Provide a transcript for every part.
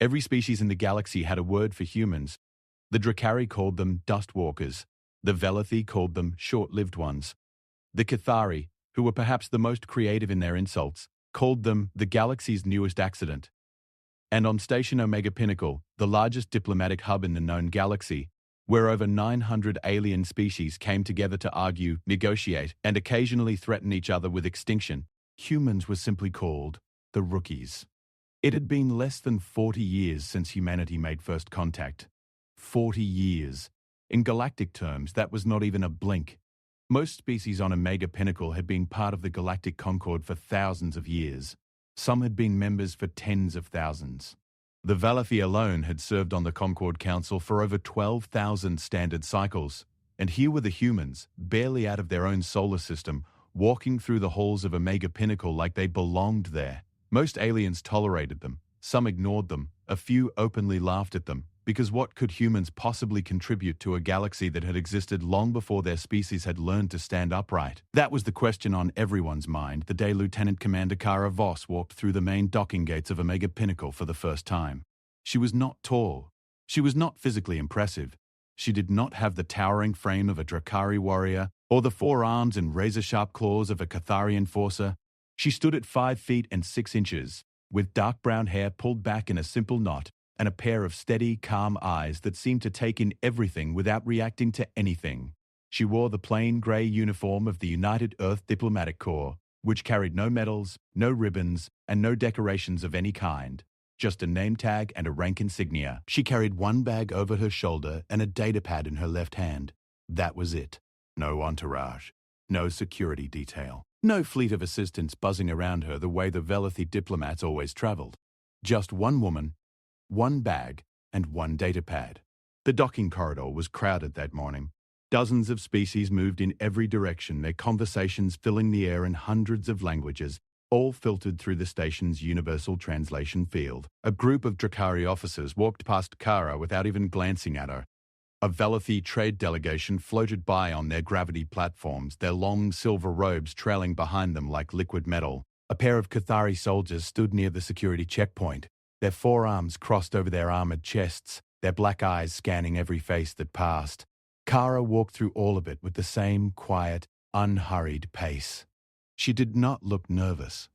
Every species in the galaxy had a word for humans. The Drakari called them dustwalkers. The Velathi called them short-lived ones. The Cathari, who were perhaps the most creative in their insults, called them the galaxy's newest accident. And on Station Omega Pinnacle, the largest diplomatic hub in the known galaxy, where over 900 alien species came together to argue, negotiate, and occasionally threaten each other with extinction, humans were simply called the Rookies. It had been less than 40 years since humanity made first contact. 40 years. In galactic terms, that was not even a blink. Most species on Omega Pinnacle had been part of the Galactic Concord for thousands of years. Some had been members for tens of thousands. The Velathi alone had served on the Concord Council for over 12,000 standard cycles, and here were the humans, barely out of their own solar system, walking through the halls of Omega Pinnacle like they belonged there. Most aliens tolerated them, some ignored them, a few openly laughed at them, because what could humans possibly contribute to a galaxy that had existed long before their species had learned to stand upright? That was the question on everyone's mind the day Lieutenant Commander Kara Voss walked through the main docking gates of Omega Pinnacle for the first time. She was not tall. She was not physically impressive. She did not have the towering frame of a Drakari warrior or the forearms and razor-sharp claws of a Cathari enforcer. She stood at 5 feet and 6 inches, with dark brown hair pulled back in a simple knot and a pair of steady, calm eyes that seemed to take in everything without reacting to anything. She wore the plain grey uniform of the United Earth Diplomatic Corps, which carried no medals, no ribbons, and no decorations of any kind, just a name tag and a rank insignia. She carried one bag over her shoulder and a datapad in her left hand. That was it. No entourage, no security detail. No fleet of assistants buzzing around her the way the Velathi diplomats always traveled. Just one woman, one bag, and one datapad. The docking corridor was crowded that morning. Dozens of species moved in every direction, their conversations filling the air in hundreds of languages, all filtered through the station's universal translation field. A group of Drakari officers walked past Kara without even glancing at her. A Velathi trade delegation floated by on their gravity platforms, their long silver robes trailing behind them like liquid metal. A pair of Cathari soldiers stood near the security checkpoint, their forearms crossed over their armored chests, their black eyes scanning every face that passed. Kara walked through all of it with the same quiet, unhurried pace. She did not look nervous.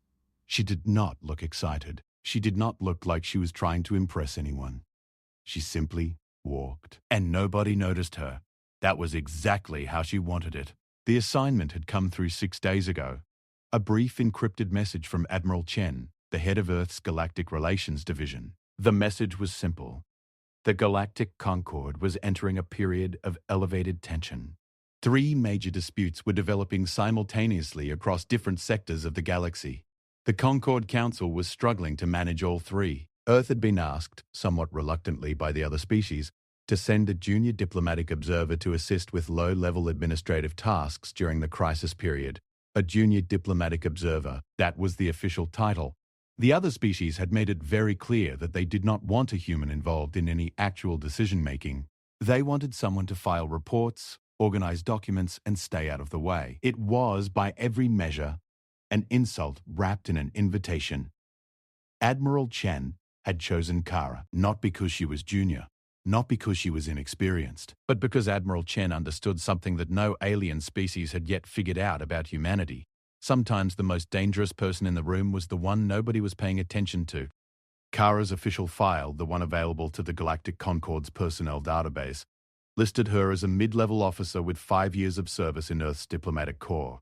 She did not look excited. She did not look like she was trying to impress anyone. She simply walked, and nobody noticed her. That was exactly how she wanted it. The assignment had come through 6 days ago. A brief encrypted message from Admiral Chen, the head of Earth's Galactic Relations Division. The message was simple. The Galactic Concord was entering a period of elevated tension. 3 major disputes were developing simultaneously across different sectors of the galaxy. The Concord Council was struggling to manage all 3. Earth had been asked, somewhat reluctantly by the other species, to send a junior diplomatic observer to assist with low-level administrative tasks during the crisis period. A junior diplomatic observer, that was the official title. The other species had made it very clear that they did not want a human involved in any actual decision-making. They wanted someone to file reports, organize documents, and stay out of the way. It was, by every measure, an insult wrapped in an invitation. Admiral Chen had chosen Kara, not because she was junior, not because she was inexperienced, but because Admiral Chen understood something that no alien species had yet figured out about humanity. Sometimes the most dangerous person in the room was the one nobody was paying attention to. Kara's official file, the one available to the Galactic Concord's personnel database, listed her as a mid-level officer with 5 years of service in Earth's diplomatic corps.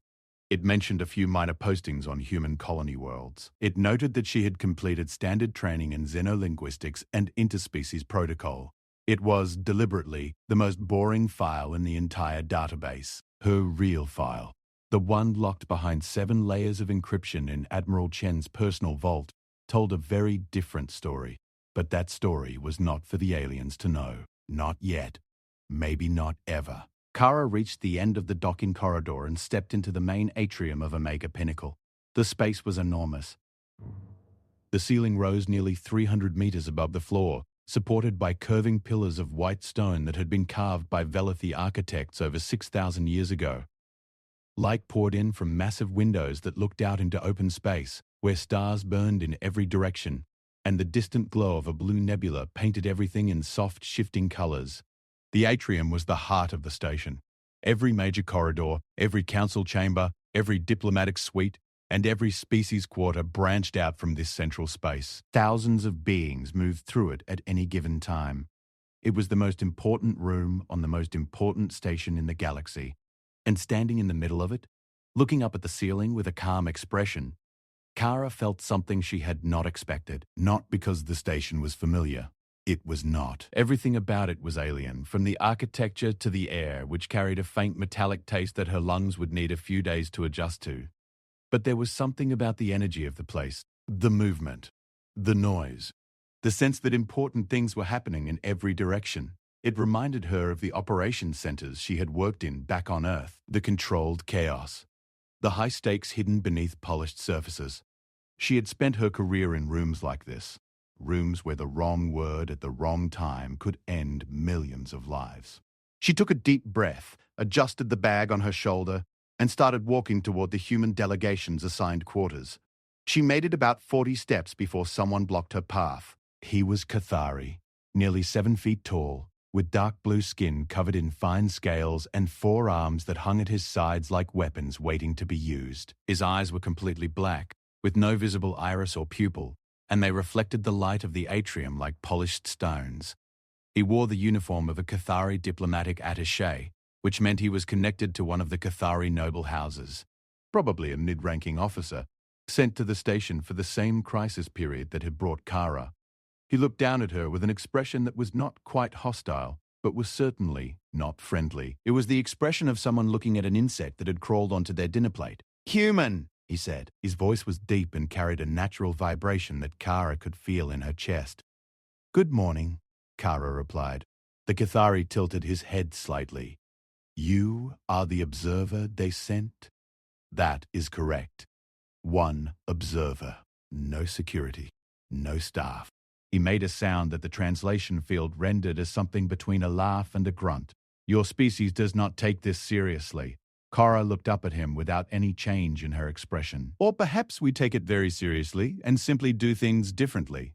It mentioned a few minor postings on human colony worlds. It noted that she had completed standard training in xenolinguistics and interspecies protocol. It was, deliberately, the most boring file in the entire database. Her real file, the one locked behind 7 layers of encryption in Admiral Chen's personal vault, told a very different story. But that story was not for the aliens to know. Not yet. Maybe not ever. Kara reached the end of the docking corridor and stepped into the main atrium of Omega Pinnacle. The space was enormous. The ceiling rose nearly 300 meters above the floor, supported by curving pillars of white stone that had been carved by Velathi architects over 6,000 years ago. Light poured in from massive windows that looked out into open space, where stars burned in every direction. and the distant glow of a blue nebula painted everything in soft, shifting colors. The atrium was the heart of the station. Every major corridor, every council chamber, every diplomatic suite, and every species quarter branched out from this central space. Thousands of beings moved through it at any given time. It was the most important room on the most important station in the galaxy. And standing in the middle of it, looking up at the ceiling with a calm expression, Kara felt something she had not expected. Not because the station was familiar. It was not. Everything about it was alien, from the architecture to the air, which carried a faint metallic taste that her lungs would need a few days to adjust to. But there was something about the energy of the place, the movement, the noise, the sense that important things were happening in every direction. It reminded her of the operations centers she had worked in back on Earth, the controlled chaos, the high stakes hidden beneath polished surfaces. She had spent her career in rooms like this, rooms where the wrong word at the wrong time could end millions of lives. She took a deep breath, adjusted the bag on her shoulder, and started walking toward the human delegation's assigned quarters. She made it about 40 steps before someone blocked her path. He was Cathari, nearly 7 feet tall, with dark blue skin covered in fine scales and 4 arms that hung at his sides like weapons waiting to be used. His eyes were completely black, with no visible iris or pupil, and they reflected the light of the atrium like polished stones. He wore the uniform of a Cathari diplomatic attaché, which meant he was connected to one of the Cathari noble houses, probably a mid-ranking officer, sent to the station for the same crisis period that had brought Kara. He looked down at her with an expression that was not quite hostile, but was certainly not friendly. It was the expression of someone looking at an insect that had crawled onto their dinner plate. "Human," he said. His voice was deep and carried a natural vibration that Kara could feel in her chest. "Good morning," Kara replied. The Cathari tilted his head slightly. "You are the observer they sent?" "That is correct. One observer. No security. No staff." He made a sound that the translation field rendered as something between a laugh and a grunt. "Your species does not take this seriously." Kara looked up at him without any change in her expression. "Or perhaps we take it very seriously and simply do things differently."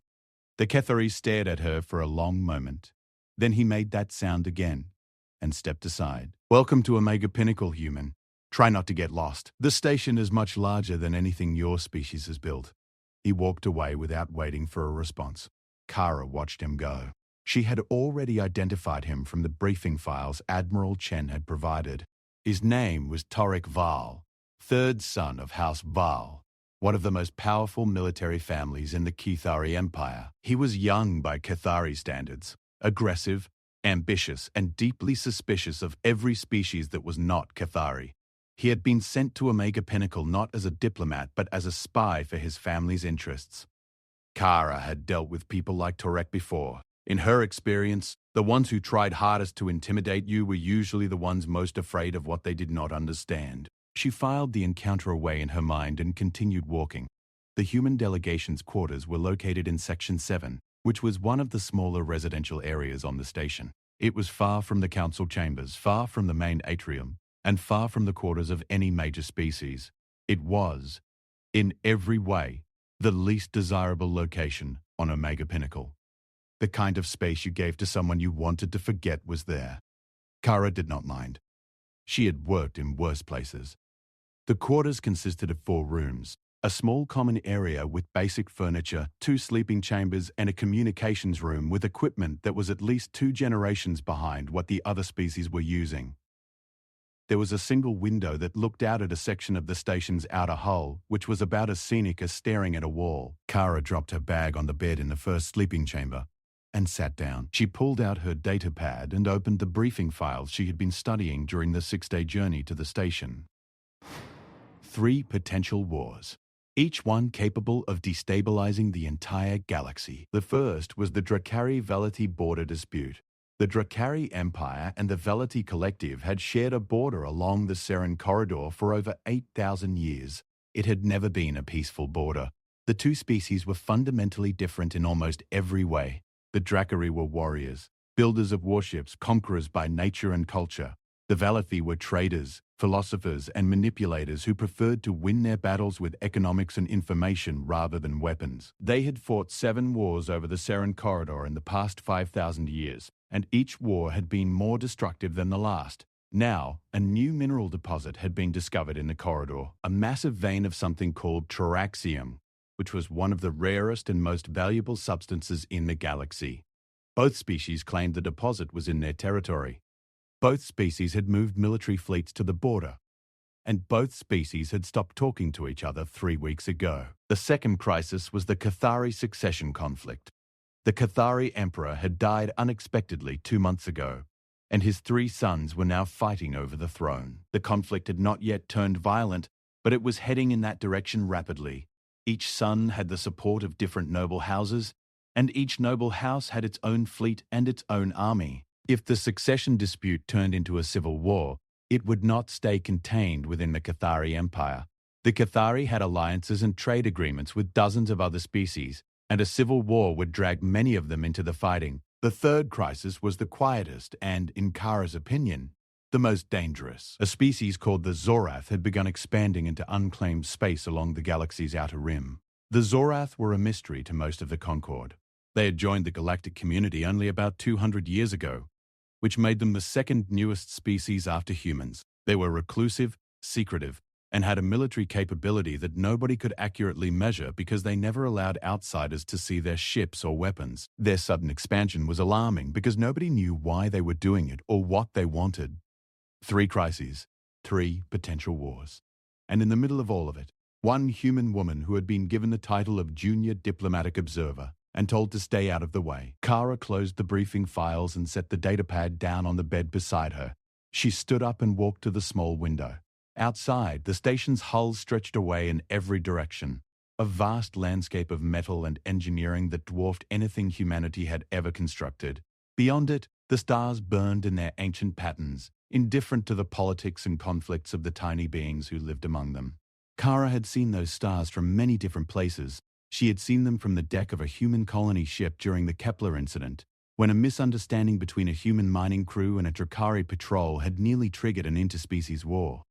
The Cathari stared at her for a long moment. Then he made that sound again and stepped aside. "Welcome to Omega Pinnacle, human. Try not to get lost. The station is much larger than anything your species has built." He walked away without waiting for a response. Kara watched him go. She had already identified him from the briefing files Admiral Chen had provided. His name was Torek Val, 3rd son of House Val, one of the most powerful military families in the Cathari Empire. He was young by Cathari standards, aggressive, ambitious, and deeply suspicious of every species that was not Cathari. He had been sent to Omega Pinnacle not as a diplomat but as a spy for his family's interests. Kara had dealt with people like Torek before. In her experience, the ones who tried hardest to intimidate you were usually the ones most afraid of what they did not understand. She filed the encounter away in her mind and continued walking. The human delegation's quarters were located in Section 7, which was one of the smaller residential areas on the station. It was far from the council chambers, far from the main atrium, and far from the quarters of any major species. It was, in every way, the least desirable location on Omega Pinnacle. The kind of space you gave to someone you wanted to forget was there. Kara did not mind. She had worked in worse places. The quarters consisted of 4 rooms, a small common area with basic furniture, 2 sleeping chambers, and a communications room with equipment that was at least 2 generations behind what the other species were using. There was a single window that looked out at a section of the station's outer hull, which was about as scenic as staring at a wall. Kara dropped her bag on the bed in the first sleeping chamber and sat down. She pulled out her data pad and opened the briefing files she had been studying during the 6-day journey to the station. 3 potential wars, each one capable of destabilizing the entire galaxy. The first was the Dracari-Velity border dispute. The Dracari Empire and the Velity Collective had shared a border along the Seren corridor for over 8,000 years. It had never been a peaceful border. The 2 species were fundamentally different in almost every way. The Dracari were warriors, builders of warships, conquerors by nature and culture. The Velathi were traders, philosophers, and manipulators who preferred to win their battles with economics and information rather than weapons. They had fought 7 wars over the Seren corridor in the past 5,000 years, and each war had been more destructive than the last. Now, a new mineral deposit had been discovered in the corridor, a massive vein of something called Traxium, which was one of the rarest and most valuable substances in the galaxy. Both species claimed the deposit was in their territory. Both species had moved military fleets to the border, and both species had stopped talking to each other 3 weeks ago. The second crisis was the Cathari succession conflict. The Cathari emperor had died unexpectedly 2 months ago, and his 3 sons were now fighting over the throne. The conflict had not yet turned violent, but it was heading in that direction rapidly. Each son had the support of different noble houses, and each noble house had its own fleet and its own army. If the succession dispute turned into a civil war, it would not stay contained within the Cathari Empire. The Cathari had alliances and trade agreements with dozens of other species, and a civil war would drag many of them into the fighting. The third crisis was the quietest and, in Kara's opinion, the most dangerous. A species called the Zorath had begun expanding into unclaimed space along the galaxy's outer rim. The Zorath were a mystery to most of the Concord. They had joined the galactic community only about 200 years ago, which made them the second newest species after humans. They were reclusive, secretive, and had a military capability that nobody could accurately measure because they never allowed outsiders to see their ships or weapons. Their sudden expansion was alarming because nobody knew why they were doing it or what they wanted. 3 crises, 3 potential wars. And in the middle of all of it, one human woman who had been given the title of Junior Diplomatic Observer and told to stay out of the way. Kara closed the briefing files and set the datapad down on the bed beside her. She stood up and walked to the small window. Outside, the station's hull stretched away in every direction, a vast landscape of metal and engineering that dwarfed anything humanity had ever constructed. Beyond it, the stars burned in their ancient patterns, indifferent to the politics and conflicts of the tiny beings who lived among them. Kara had seen those stars from many different places. She had seen them from the deck of a human colony ship during the Kepler incident, when a misunderstanding between a human mining crew and a Drakari patrol had nearly triggered an interspecies war.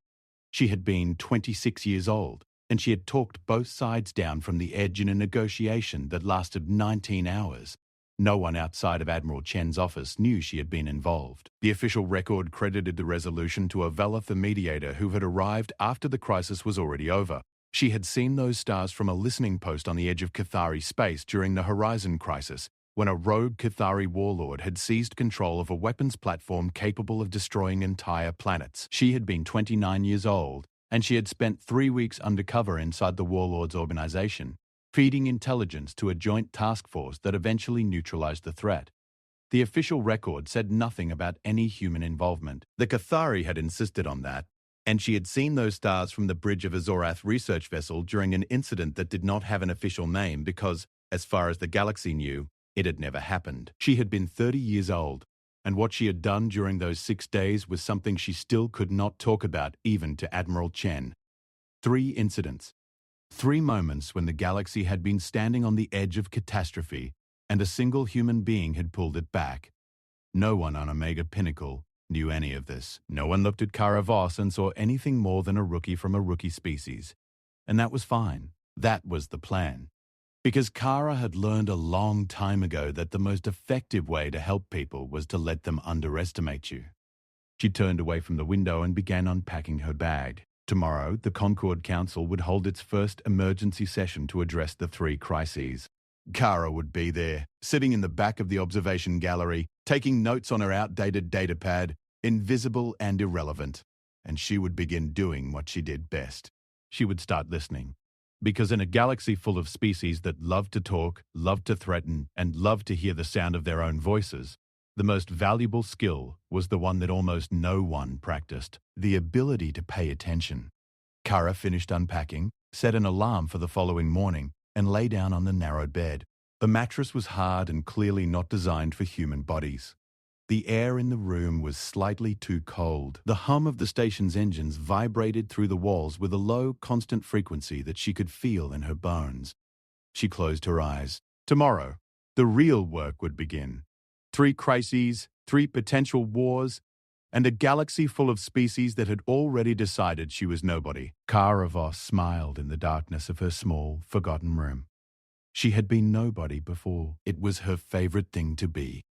She had been 26 years old, and she had talked both sides down from the edge in a negotiation that lasted 19 hours. No one outside of Admiral Chen's office knew she had been involved. The official record credited the resolution to a Velath mediator who had arrived after the crisis was already over. She had seen those stars from a listening post on the edge of Cathari space during the Horizon Crisis, when a rogue Cathari warlord had seized control of a weapons platform capable of destroying entire planets. She had been 29 years old, and she had spent 3 weeks undercover inside the warlord's organization, feeding intelligence to a joint task force that eventually neutralized the threat. The official record said nothing about any human involvement. The Cathari had insisted on that, and she had seen those stars from the bridge of a Zorath research vessel during an incident that did not have an official name because, as far as the galaxy knew, it had never happened. She had been 30 years old, and what she had done during those 6 days was something she still could not talk about even to Admiral Chen. 3 incidents. 3 moments when the galaxy had been standing on the edge of catastrophe, and a single human being had pulled it back. No one on Omega Pinnacle knew any of this. No one looked at Kara Voss and saw anything more than a rookie from a rookie species. And that was fine. That was the plan. Because Kara had learned a long time ago that the most effective way to help people was to let them underestimate you. She turned away from the window and began unpacking her bag. Tomorrow, the Concord Council would hold its first emergency session to address the 3 crises. Kara would be there, sitting in the back of the observation gallery, taking notes on her outdated datapad, invisible and irrelevant. And she would begin doing what she did best. She would start listening. Because in a galaxy full of species that loved to talk, loved to threaten, and loved to hear the sound of their own voices, the most valuable skill was the one that almost no one practiced, the ability to pay attention. Kara finished unpacking, set an alarm for the following morning, and lay down on the narrow bed. The mattress was hard and clearly not designed for human bodies. The air in the room was slightly too cold. The hum of the station's engines vibrated through the walls with a low, constant frequency that she could feel in her bones. She closed her eyes. Tomorrow, the real work would begin. 3 crises, 3 potential wars, and a galaxy full of species that had already decided she was nobody. Kara Voss smiled in the darkness of her small, forgotten room. She had been nobody before. It was her favorite thing to be.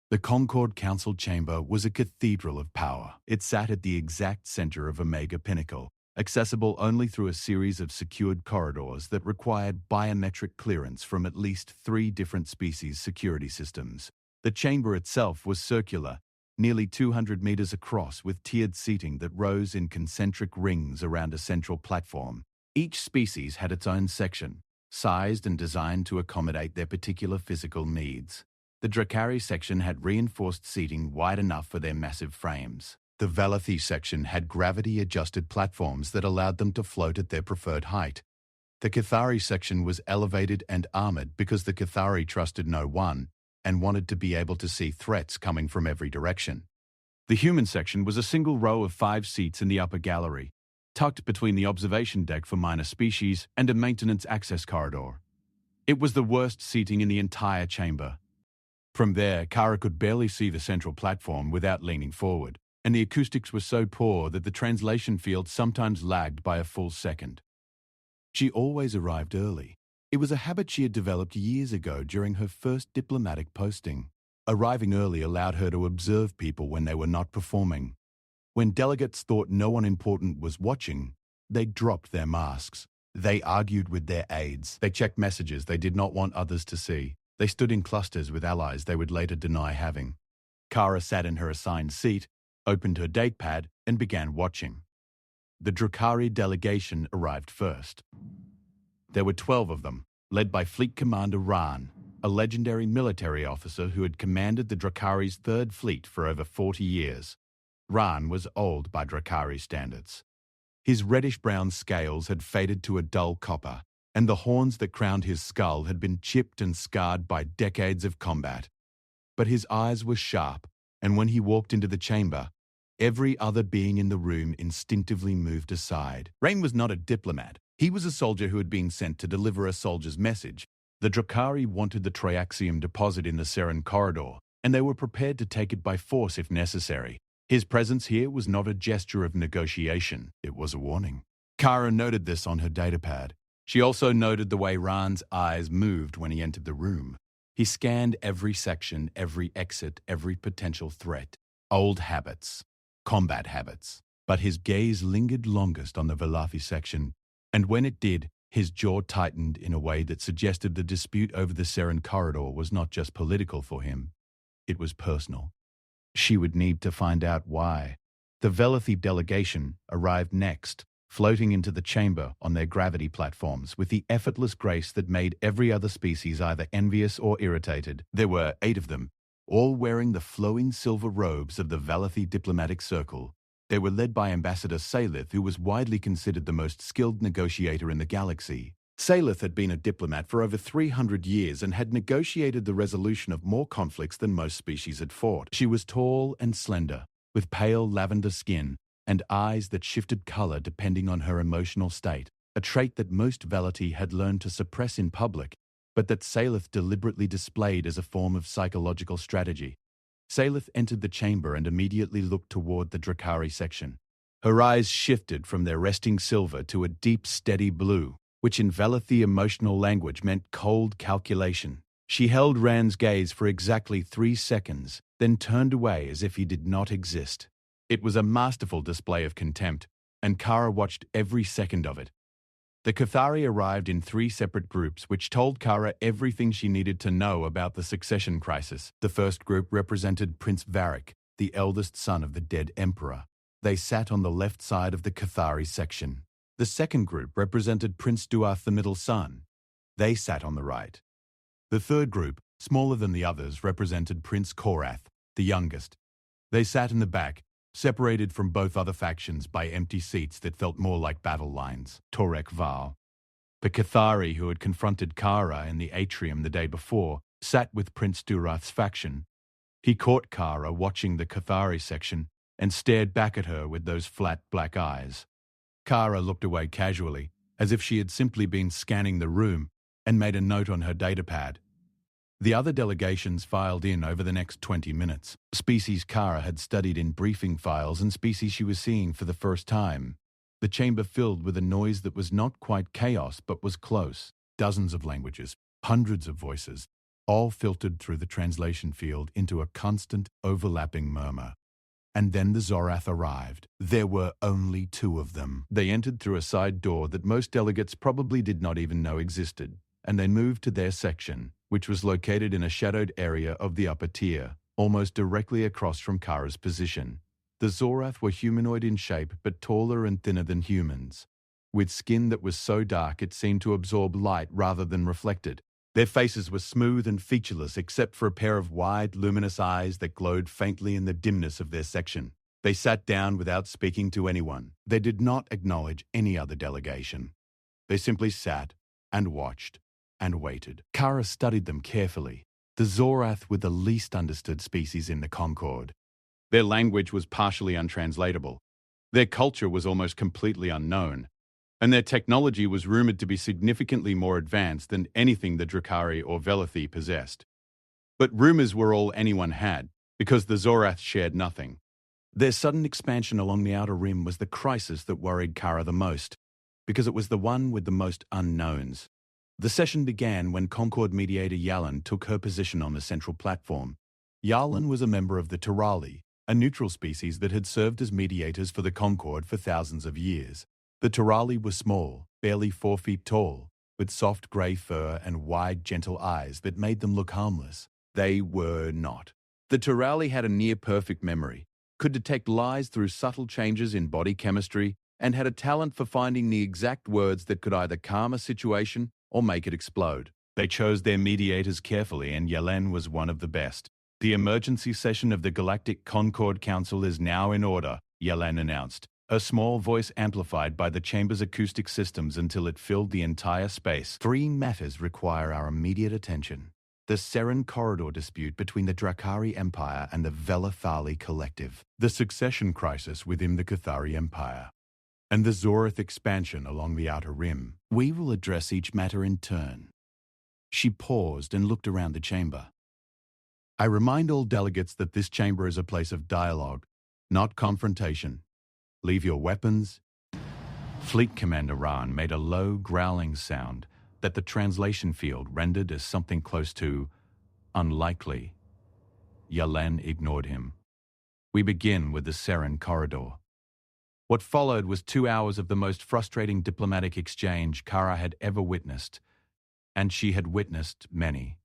The Concord Council Chamber was a cathedral of power. It sat at the exact center of Omega Pinnacle, accessible only through a series of secured corridors that required biometric clearance from at least 3 different species' security systems. The chamber itself was circular, nearly 200 meters across, with tiered seating that rose in concentric rings around a central platform. Each species had its own section, sized and designed to accommodate their particular physical needs. The Drakari section had reinforced seating wide enough for their massive frames. The Velathi section had gravity-adjusted platforms that allowed them to float at their preferred height. The Cathari section was elevated and armored because the Cathari trusted no one and wanted to be able to see threats coming from every direction. The human section was a single row of 5 seats in the upper gallery, tucked between the observation deck for minor species and a maintenance access corridor. It was the worst seating in the entire chamber. From there, Kara could barely see the central platform without leaning forward, and the acoustics were so poor that the translation field sometimes lagged by a full second. She always arrived early. It was a habit she had developed years ago during her first diplomatic posting. Arriving early allowed her to observe people when they were not performing. When delegates thought no one important was watching, they dropped their masks. They argued with their aides. They checked messages they did not want others to see. They stood in clusters with allies they would later deny having. Kara sat in her assigned seat, opened her datepad, and began watching. The Drakari delegation arrived first. There were 12 of them, led by Fleet Commander Ran, a legendary military officer who had commanded the Drakari's 3rd Fleet for over 40 years. Ran was old by Drakari standards. His reddish-brown scales had faded to a dull copper, and the horns that crowned his skull had been chipped and scarred by decades of combat. But his eyes were sharp, and when he walked into the chamber, every other being in the room instinctively moved aside. Rain was not a diplomat. He was a soldier who had been sent to deliver a soldier's message. The Drakari wanted the Triaxium deposit in the Seren corridor, and they were prepared to take it by force if necessary. His presence here was not a gesture of negotiation, it was a warning. Kara noted this on her datapad. She also noted the way Ran's eyes moved when he entered the room. He scanned every section, every exit, every potential threat. Old habits, combat habits. But his gaze lingered longest on the Velathi section, and when it did, his jaw tightened in a way that suggested the dispute over the Seren corridor was not just political for him. It was personal. She would need to find out why. The Velathi delegation arrived next, floating into the chamber on their gravity platforms with the effortless grace that made every other species either envious or irritated. There were 8 of them, all wearing the flowing silver robes of the Velathi diplomatic circle. They were led by Ambassador Salith, who was widely considered the most skilled negotiator in the galaxy. Salith had been a diplomat for over 300 years and had negotiated the resolution of more conflicts than most species had fought. She was tall and slender, with pale lavender skin and eyes that shifted color depending on her emotional state, a trait that most Velathi had learned to suppress in public, but that Salith deliberately displayed as a form of psychological strategy. Salith entered the chamber and immediately looked toward the Drakari section. Her eyes shifted from their resting silver to a deep, steady blue, which in Velathi emotional language meant cold calculation. She held Rand's gaze for exactly 3 seconds, then turned away as if he did not exist. It was a masterful display of contempt, and Kara watched every second of it. The Cathari arrived in 3 separate groups, which told Kara everything she needed to know about the succession crisis. The first group represented Prince Varric, the eldest son of the dead emperor. They sat on the left side of the Cathari section. The second group represented Prince Duath, the middle son. They sat on the right. The third group, smaller than the others, represented Prince Korath, the youngest. They sat in the back, separated from both other factions by empty seats that felt more like battle lines. Torek Val. The Cathari, who had confronted Kara in the atrium the day before, sat with Prince Durath's faction. He caught Kara watching the Cathari section and stared back at her with those flat black eyes. Kara looked away casually, as if she had simply been scanning the room, and made a note on her datapad. The other delegations filed in over the next 20 minutes. Species Kara had studied in briefing files and species she was seeing for the first time. The chamber filled with a noise that was not quite chaos but was close. Dozens of languages, hundreds of voices, all filtered through the translation field into a constant, overlapping murmur. And then the Zorath arrived. There were only two of them. They entered through a side door that most delegates probably did not even know existed, and they moved to their section, which was located in a shadowed area of the upper tier, almost directly across from Kara's position. The Zorath were humanoid in shape but taller and thinner than humans, with skin that was so dark it seemed to absorb light rather than reflect it. Their faces were smooth and featureless except for a pair of wide, luminous eyes that glowed faintly in the dimness of their section. They sat down without speaking to anyone. They did not acknowledge any other delegation. They simply sat and watched and waited. Kara studied them carefully. The Zorath were the least understood species in the Concord. Their language was partially untranslatable. Their culture was almost completely unknown, and their technology was rumored to be significantly more advanced than anything the Drakari or Velathi possessed. But rumors were all anyone had, because the Zorath shared nothing. Their sudden expansion along the outer rim was the crisis that worried Kara the most, because it was the one with the most unknowns. The session began when Concord mediator Yalan took her position on the central platform. Yalan was a member of the Terali, a neutral species that had served as mediators for the Concord for thousands of years. The Terali were small, barely 4 feet tall, with soft grey fur and wide, gentle eyes that made them look harmless. They were not. The Terali had a near-perfect memory, could detect lies through subtle changes in body chemistry, and had a talent for finding the exact words that could either calm a situation or make it explode. They chose their mediators carefully, and Yelen was one of the best. The emergency session of the Galactic Concord Council is now in order, Yelen announced, her small voice amplified by the chamber's acoustic systems until it filled the entire space. 3 matters require our immediate attention. The Seren corridor dispute between the Drakari Empire and the Velathali Collective, the succession crisis within the Cathari Empire, and the Zorath expansion along the Outer Rim. We will address each matter in turn. She paused and looked around the chamber. I remind all delegates that this chamber is a place of dialogue, not confrontation. Leave your weapons. Fleet Commander Ran made a low, growling sound that the translation field rendered as something close to unlikely. Yalen ignored him. We begin with the Seren corridor. What followed was 2 hours of the most frustrating diplomatic exchange Kara had ever witnessed, and she had witnessed many.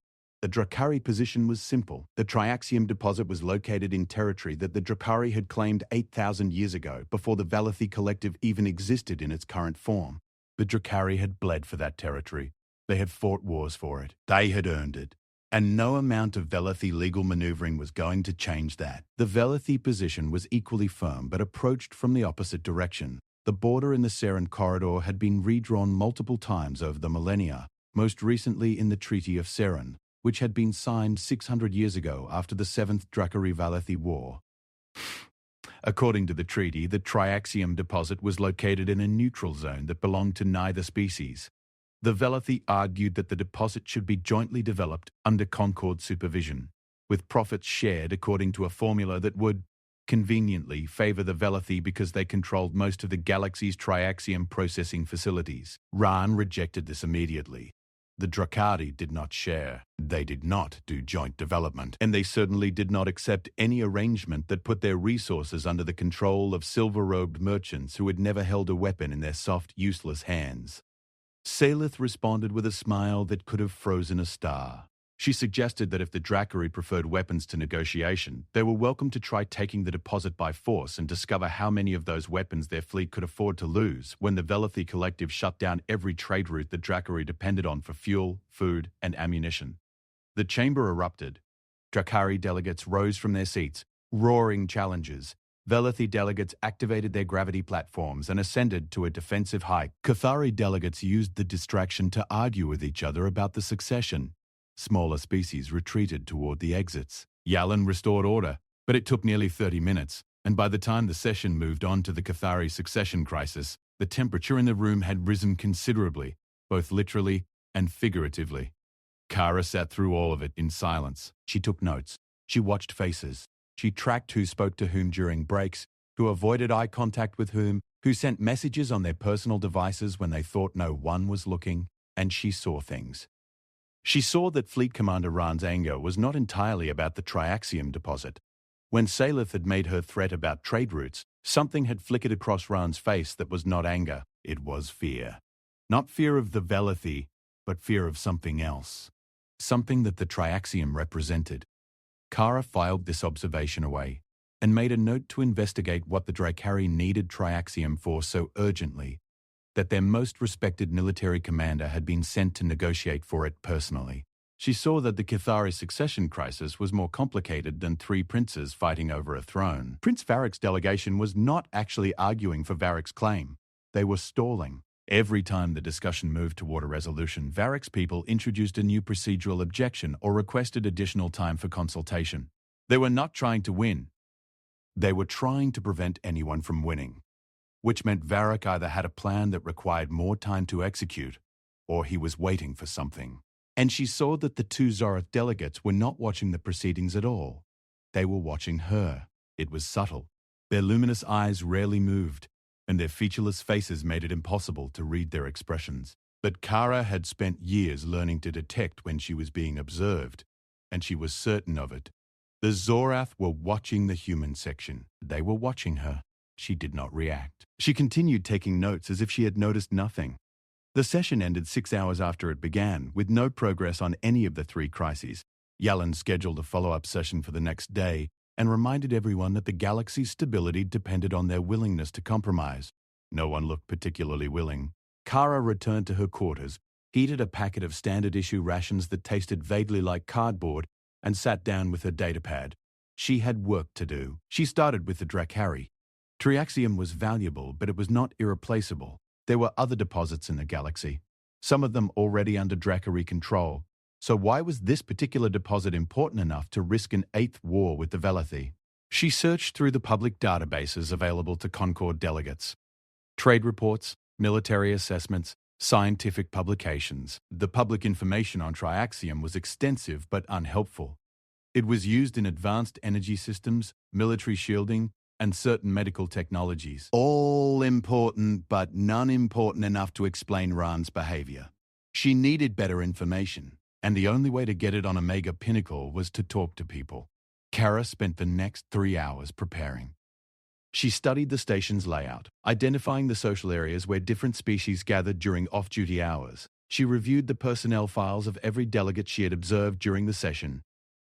The Drakari position was simple. The Triaxium deposit was located in territory that the Drakari had claimed 8,000 years ago, before the Velathi Collective even existed in its current form. The Drakari had bled for that territory. They had fought wars for it. They had earned it. And no amount of Velathi legal maneuvering was going to change that. The Velathi position was equally firm, but approached from the opposite direction. The border in the Seren corridor had been redrawn multiple times over the millennia, most recently in the Treaty of Seren, which had been signed 600 years ago after the 7th Drakari-Velathi War. According to the treaty, the Triaxium deposit was located in a neutral zone that belonged to neither species. The Velathi argued that the deposit should be jointly developed under Concord supervision, with profits shared according to a formula that would, conveniently, favor the Velathi because they controlled most of the galaxy's Triaxium processing facilities. Ran rejected this immediately. The Drakari did not share. They did not do joint development, and they certainly did not accept any arrangement that put their resources under the control of silver-robed merchants who had never held a weapon in their soft, useless hands. Salith responded with a smile that could have frozen a star. She suggested that if the Drakari preferred weapons to negotiation, they were welcome to try taking the deposit by force and discover how many of those weapons their fleet could afford to lose when the Velathi Collective shut down every trade route the Drakari depended on for fuel, food, and ammunition. The chamber erupted. Drakari delegates rose from their seats, roaring challenges. Velathi delegates activated their gravity platforms and ascended to a defensive height. Cathari delegates used the distraction to argue with each other about the succession. Smaller species retreated toward the exits. Yalan restored order, but it took nearly 30 minutes, and by the time the session moved on to the Cathari succession crisis, the temperature in the room had risen considerably, both literally and figuratively. Kara sat through all of it in silence. She took notes. She watched faces. She tracked who spoke to whom during breaks, who avoided eye contact with whom, who sent messages on their personal devices when they thought no one was looking, and she saw things. She saw that Fleet Commander Ran's anger was not entirely about the Triaxium deposit. When Salith had made her threat about trade routes, something had flickered across Ran's face that was not anger, it was fear. Not fear of the Velathi, but fear of something else. Something that the Triaxium represented. Kara filed this observation away, and made a note to investigate what the Drakari needed Triaxium for so urgently, that their most respected military commander had been sent to negotiate for it personally. She saw that the Cathari succession crisis was more complicated than three princes fighting over a throne. Prince Varric's delegation was not actually arguing for Varric's claim. They were stalling. Every time the discussion moved toward a resolution, Varric's people introduced a new procedural objection or requested additional time for consultation. They were not trying to win. They were trying to prevent anyone from winning, which meant Varric either had a plan that required more time to execute, or he was waiting for something. And she saw that the two Zoroth delegates were not watching the proceedings at all. They were watching her. It was subtle. Their luminous eyes rarely moved, and their featureless faces made it impossible to read their expressions. But Kara had spent years learning to detect when she was being observed, and she was certain of it. The Zorath were watching the human section. They were watching her. She did not react. She continued taking notes as if she had noticed nothing. The session ended 6 hours after it began, with no progress on any of the three crises. Yallen scheduled a follow-up session for the next day and reminded everyone that the galaxy's stability depended on their willingness to compromise. No one looked particularly willing. Kara returned to her quarters, heated a packet of standard-issue rations that tasted vaguely like cardboard, and sat down with her datapad. She had work to do. She started with the Drakari. Triaxium was valuable, but it was not irreplaceable. There were other deposits in the galaxy, some of them already under Drakari control. So why was this particular deposit important enough to risk an eighth war with the Velathi? She searched through the public databases available to Concord delegates. Trade reports, military assessments, scientific publications. The public information on Triaxium was extensive but unhelpful. It was used in advanced energy systems, military shielding, and certain medical technologies. All important, but none important enough to explain Ran's behavior. She needed better information, and the only way to get it on Omega Pinnacle was to talk to people. Kara spent the next 3 hours preparing. She studied the station's layout, identifying the social areas where different species gathered during off-duty hours. She reviewed the personnel files of every delegate she had observed during the session,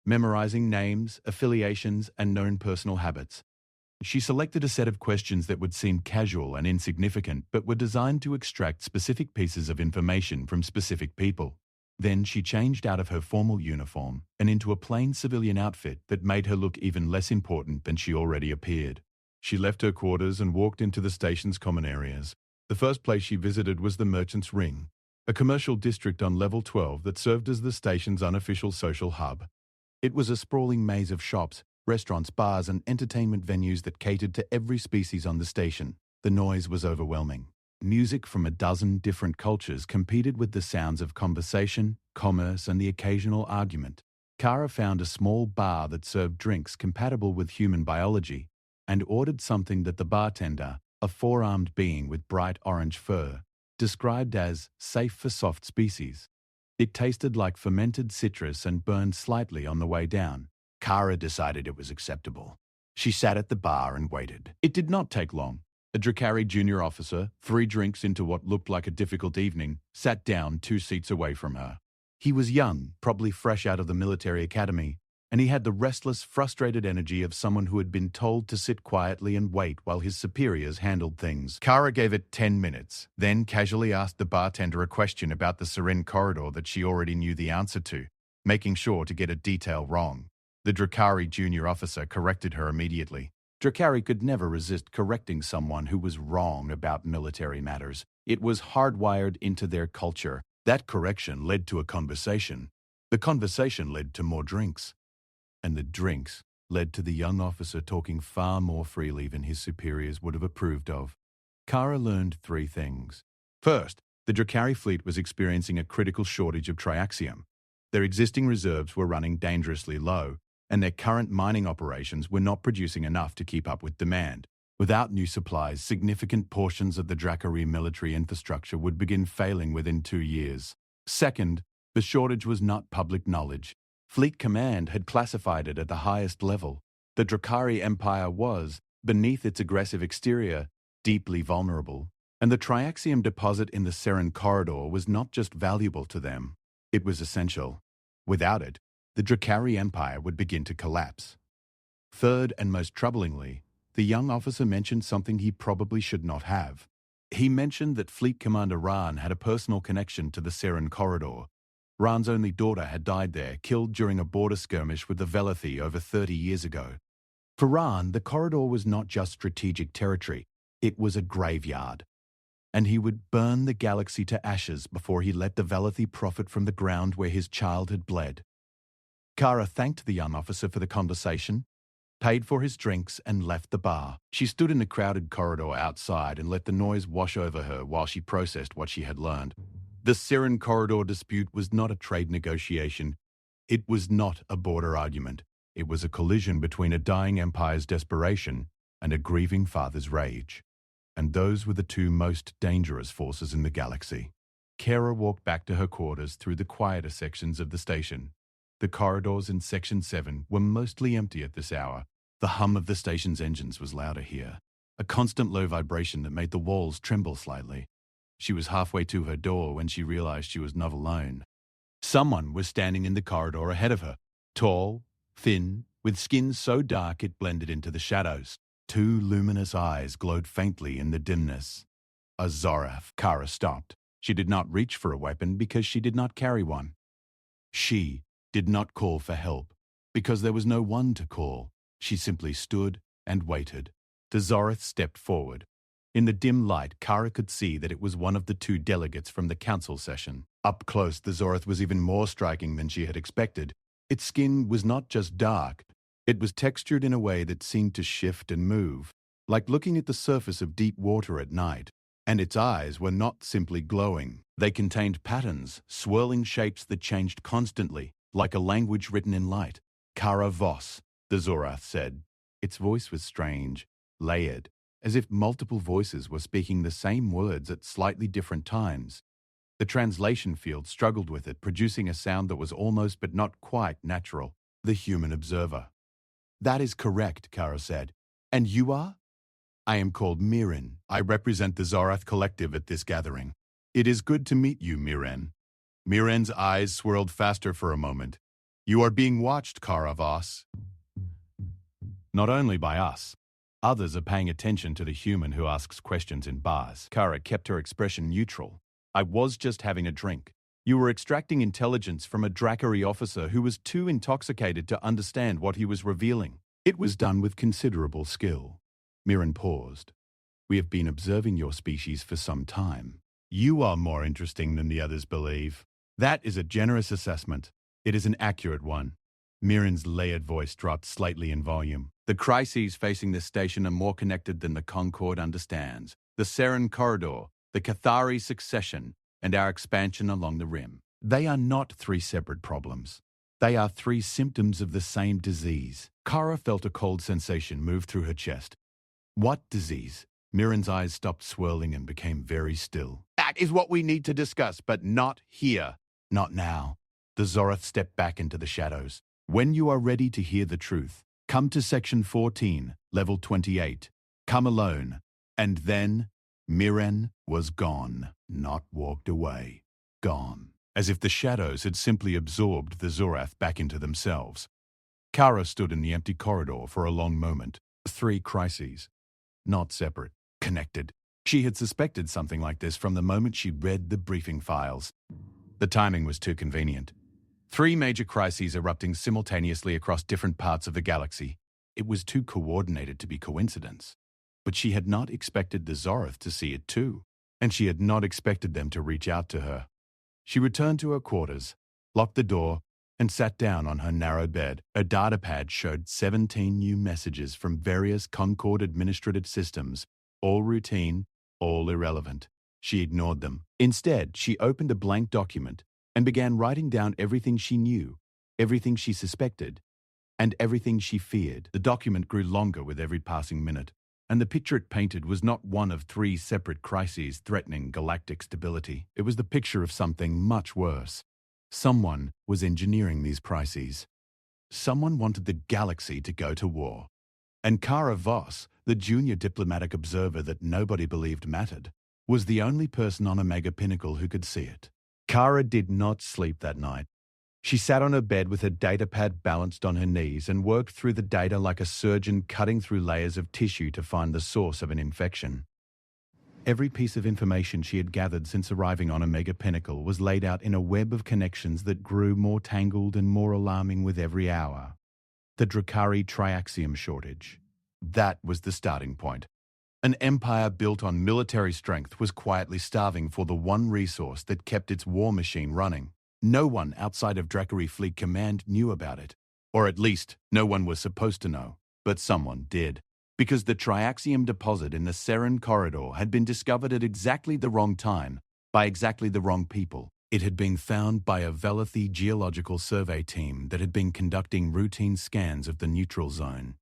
memorizing names, affiliations, and known personal habits. She selected a set of questions that would seem casual and insignificant but were designed to extract specific pieces of information from specific people. Then she changed out of her formal uniform and into a plain civilian outfit that made her look even less important than she already appeared. She left her quarters and walked into the station's common areas. The first place she visited was the Merchant's Ring, a commercial district on level 12 that served as the station's unofficial social hub. It was a sprawling maze of shops, restaurants, bars, and entertainment venues that catered to every species on the station. The noise was overwhelming. Music from a dozen different cultures competed with the sounds of conversation, commerce, and the occasional argument. Kara found a small bar that served drinks compatible with human biology and ordered something that the bartender, a four-armed being with bright orange fur, described as safe for soft species. It tasted like fermented citrus and burned slightly on the way down. Kara decided it was acceptable. She sat at the bar and waited. It did not take long. A Drakari junior officer, 3 drinks into what looked like a difficult evening, sat down 2 seats away from her. He was young, probably fresh out of the military academy, and he had the restless, frustrated energy of someone who had been told to sit quietly and wait while his superiors handled things. Kara gave it 10 minutes, then casually asked the bartender a question about the Seren corridor that she already knew the answer to, making sure to get a detail wrong. The Drakari junior officer corrected her immediately. Drakari could never resist correcting someone who was wrong about military matters. It was hardwired into their culture. That correction led to a conversation. The conversation led to more drinks. And the drinks led to the young officer talking far more freely than his superiors would have approved of. Kara learned 3 things. First, the Drakari fleet was experiencing a critical shortage of Triaxium. Their existing reserves were running dangerously low, and their current mining operations were not producing enough to keep up with demand. Without new supplies, significant portions of the Dracari military infrastructure would begin failing within 2 years. Second, the shortage was not public knowledge. Fleet Command had classified it at the highest level. The Dracari Empire was, beneath its aggressive exterior, deeply vulnerable, and the Triaxium deposit in the Seren corridor was not just valuable to them, it was essential. Without it, the Dracari Empire would begin to collapse. Third, and most troublingly, the young officer mentioned something he probably should not have. He mentioned that Fleet Commander Ran had a personal connection to the Seren corridor. Ran's only daughter had died there, killed during a border skirmish with the Velathi over 30 years ago. For Ran, the corridor was not just strategic territory, it was a graveyard. And he would burn the galaxy to ashes before he let the Velathi profit from the ground where his child had bled. Kara thanked the young officer for the conversation, paid for his drinks, and left the bar. She stood in the crowded corridor outside and let the noise wash over her while she processed what she had learned. The Seren corridor dispute was not a trade negotiation. It was not a border argument. It was a collision between a dying empire's desperation and a grieving father's rage. And those were the two most dangerous forces in the galaxy. Kara walked back to her quarters through the quieter sections of the station. The corridors in Section 7 were mostly empty at this hour. The hum of the station's engines was louder here, a constant low vibration that made the walls tremble slightly. She was halfway to her door when she realized she was not alone. Someone was standing in the corridor ahead of her, tall, thin, with skin so dark it blended into the shadows. Two luminous eyes glowed faintly in the dimness. A Zorath. Kara stopped. She did not reach for a weapon because she did not carry one. She did not call for help because there was no one to call. She simply stood and waited. The Zorath stepped forward. In the dim light, Kara could see that it was one of the two delegates from the council session. Up close, the Zorath was even more striking than she had expected. Its skin was not just dark, it was textured in a way that seemed to shift and move, like looking at the surface of deep water at night. And its eyes were not simply glowing. They contained patterns, swirling shapes that changed constantly, like a language written in light. Kara Voss, the Zorath said. Its voice was strange, layered, as if multiple voices were speaking the same words at slightly different times. The translation field struggled with it, producing a sound that was almost but not quite natural. The human observer. That is correct, Kara said. And you are? I am called Mirin. I represent the Zorath Collective at this gathering. It is good to meet you, Miren. Miren's eyes swirled faster for a moment. You are being watched, Kara Voss. Not only by us. Others are paying attention to the human who asks questions in bars. Kara kept her expression neutral. I was just having a drink. You were extracting intelligence from a Dracari officer who was too intoxicated to understand what he was revealing. It was done with considerable skill. Miren paused. We have been observing your species for some time. You are more interesting than the others believe. That is a generous assessment. It is an accurate one. Miren's layered voice dropped slightly in volume. The crises facing this station are more connected than the Concord understands. The Seren corridor, the Cathari succession, and our expansion along the rim. They are not three separate problems. They are three symptoms of the same disease. Kara felt a cold sensation move through her chest. What disease? Miren's eyes stopped swirling and became very still. That is what we need to discuss, but not here. Not now. The Zorath stepped back into the shadows. When you are ready to hear the truth, come to Section 14, Level 28. Come alone. And then, Miren was gone, not walked away. Gone. As if the shadows had simply absorbed the Zorath back into themselves. Kara stood in the empty corridor for a long moment. Three crises. Not separate. Connected. She had suspected something like this from the moment she read the briefing files. The timing was too convenient. Three major crises erupting simultaneously across different parts of the galaxy. It was too coordinated to be coincidence. But she had not expected the Zorath to see it too, and she had not expected them to reach out to her. She returned to her quarters, locked the door, and sat down on her narrow bed. Her datapad showed 17 new messages from various Concord administrative systems, all routine, all irrelevant. She ignored them. Instead, she opened a blank document and began writing down everything she knew, everything she suspected, and everything she feared. The document grew longer with every passing minute, and the picture it painted was not one of 3 separate crises threatening galactic stability. It was the picture of something much worse. Someone was engineering these crises. Someone wanted the galaxy to go to war. And Kara Voss, the junior diplomatic observer that nobody believed mattered, was the only person on Omega Pinnacle who could see it. Kara did not sleep that night. She sat on her bed with her datapad balanced on her knees and worked through the data like a surgeon cutting through layers of tissue to find the source of an infection. Every piece of information she had gathered since arriving on Omega Pinnacle was laid out in a web of connections that grew more tangled and more alarming with every hour. The Drakari triaxium shortage. That was the starting point. An empire built on military strength was quietly starving for the one resource that kept its war machine running. No one outside of Drakari Fleet Command knew about it. Or at least, no one was supposed to know. But someone did. Because the triaxium deposit in the Seren corridor had been discovered at exactly the wrong time, by exactly the wrong people. It had been found by a Velathi geological survey team that had been conducting routine scans of the neutral zone.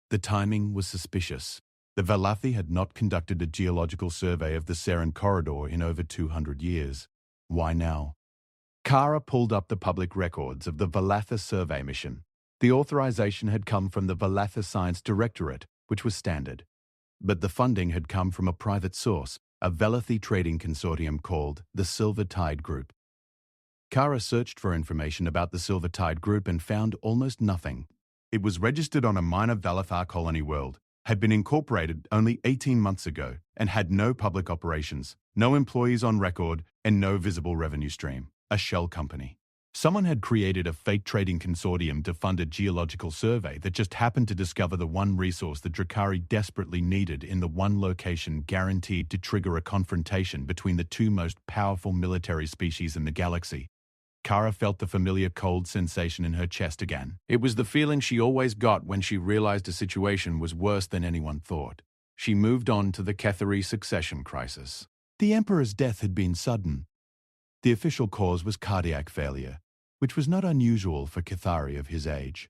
The timing was suspicious. The Velathi had not conducted a geological survey of the Seren corridor in over 200 years. Why now? Kara pulled up the public records of the Velatha survey mission. The authorization had come from the Velatha Science Directorate, which was standard. But the funding had come from a private source, a Velathi trading consortium called the Silver Tide Group. Kara searched for information about the Silver Tide Group and found almost nothing. It was registered on a minor Valathar colony world, had been incorporated only 18 months ago, and had no public operations, no employees on record, and no visible revenue stream. A shell company. Someone had created a fake trading consortium to fund a geological survey that just happened to discover the one resource that Drakari desperately needed in the one location guaranteed to trigger a confrontation between the 2 most powerful military species in the galaxy. Kara felt the familiar cold sensation in her chest again. It was the feeling she always got when she realized a situation was worse than anyone thought. She moved on to the Cathari succession crisis. The Emperor's death had been sudden. The official cause was cardiac failure, which was not unusual for Cathari of his age.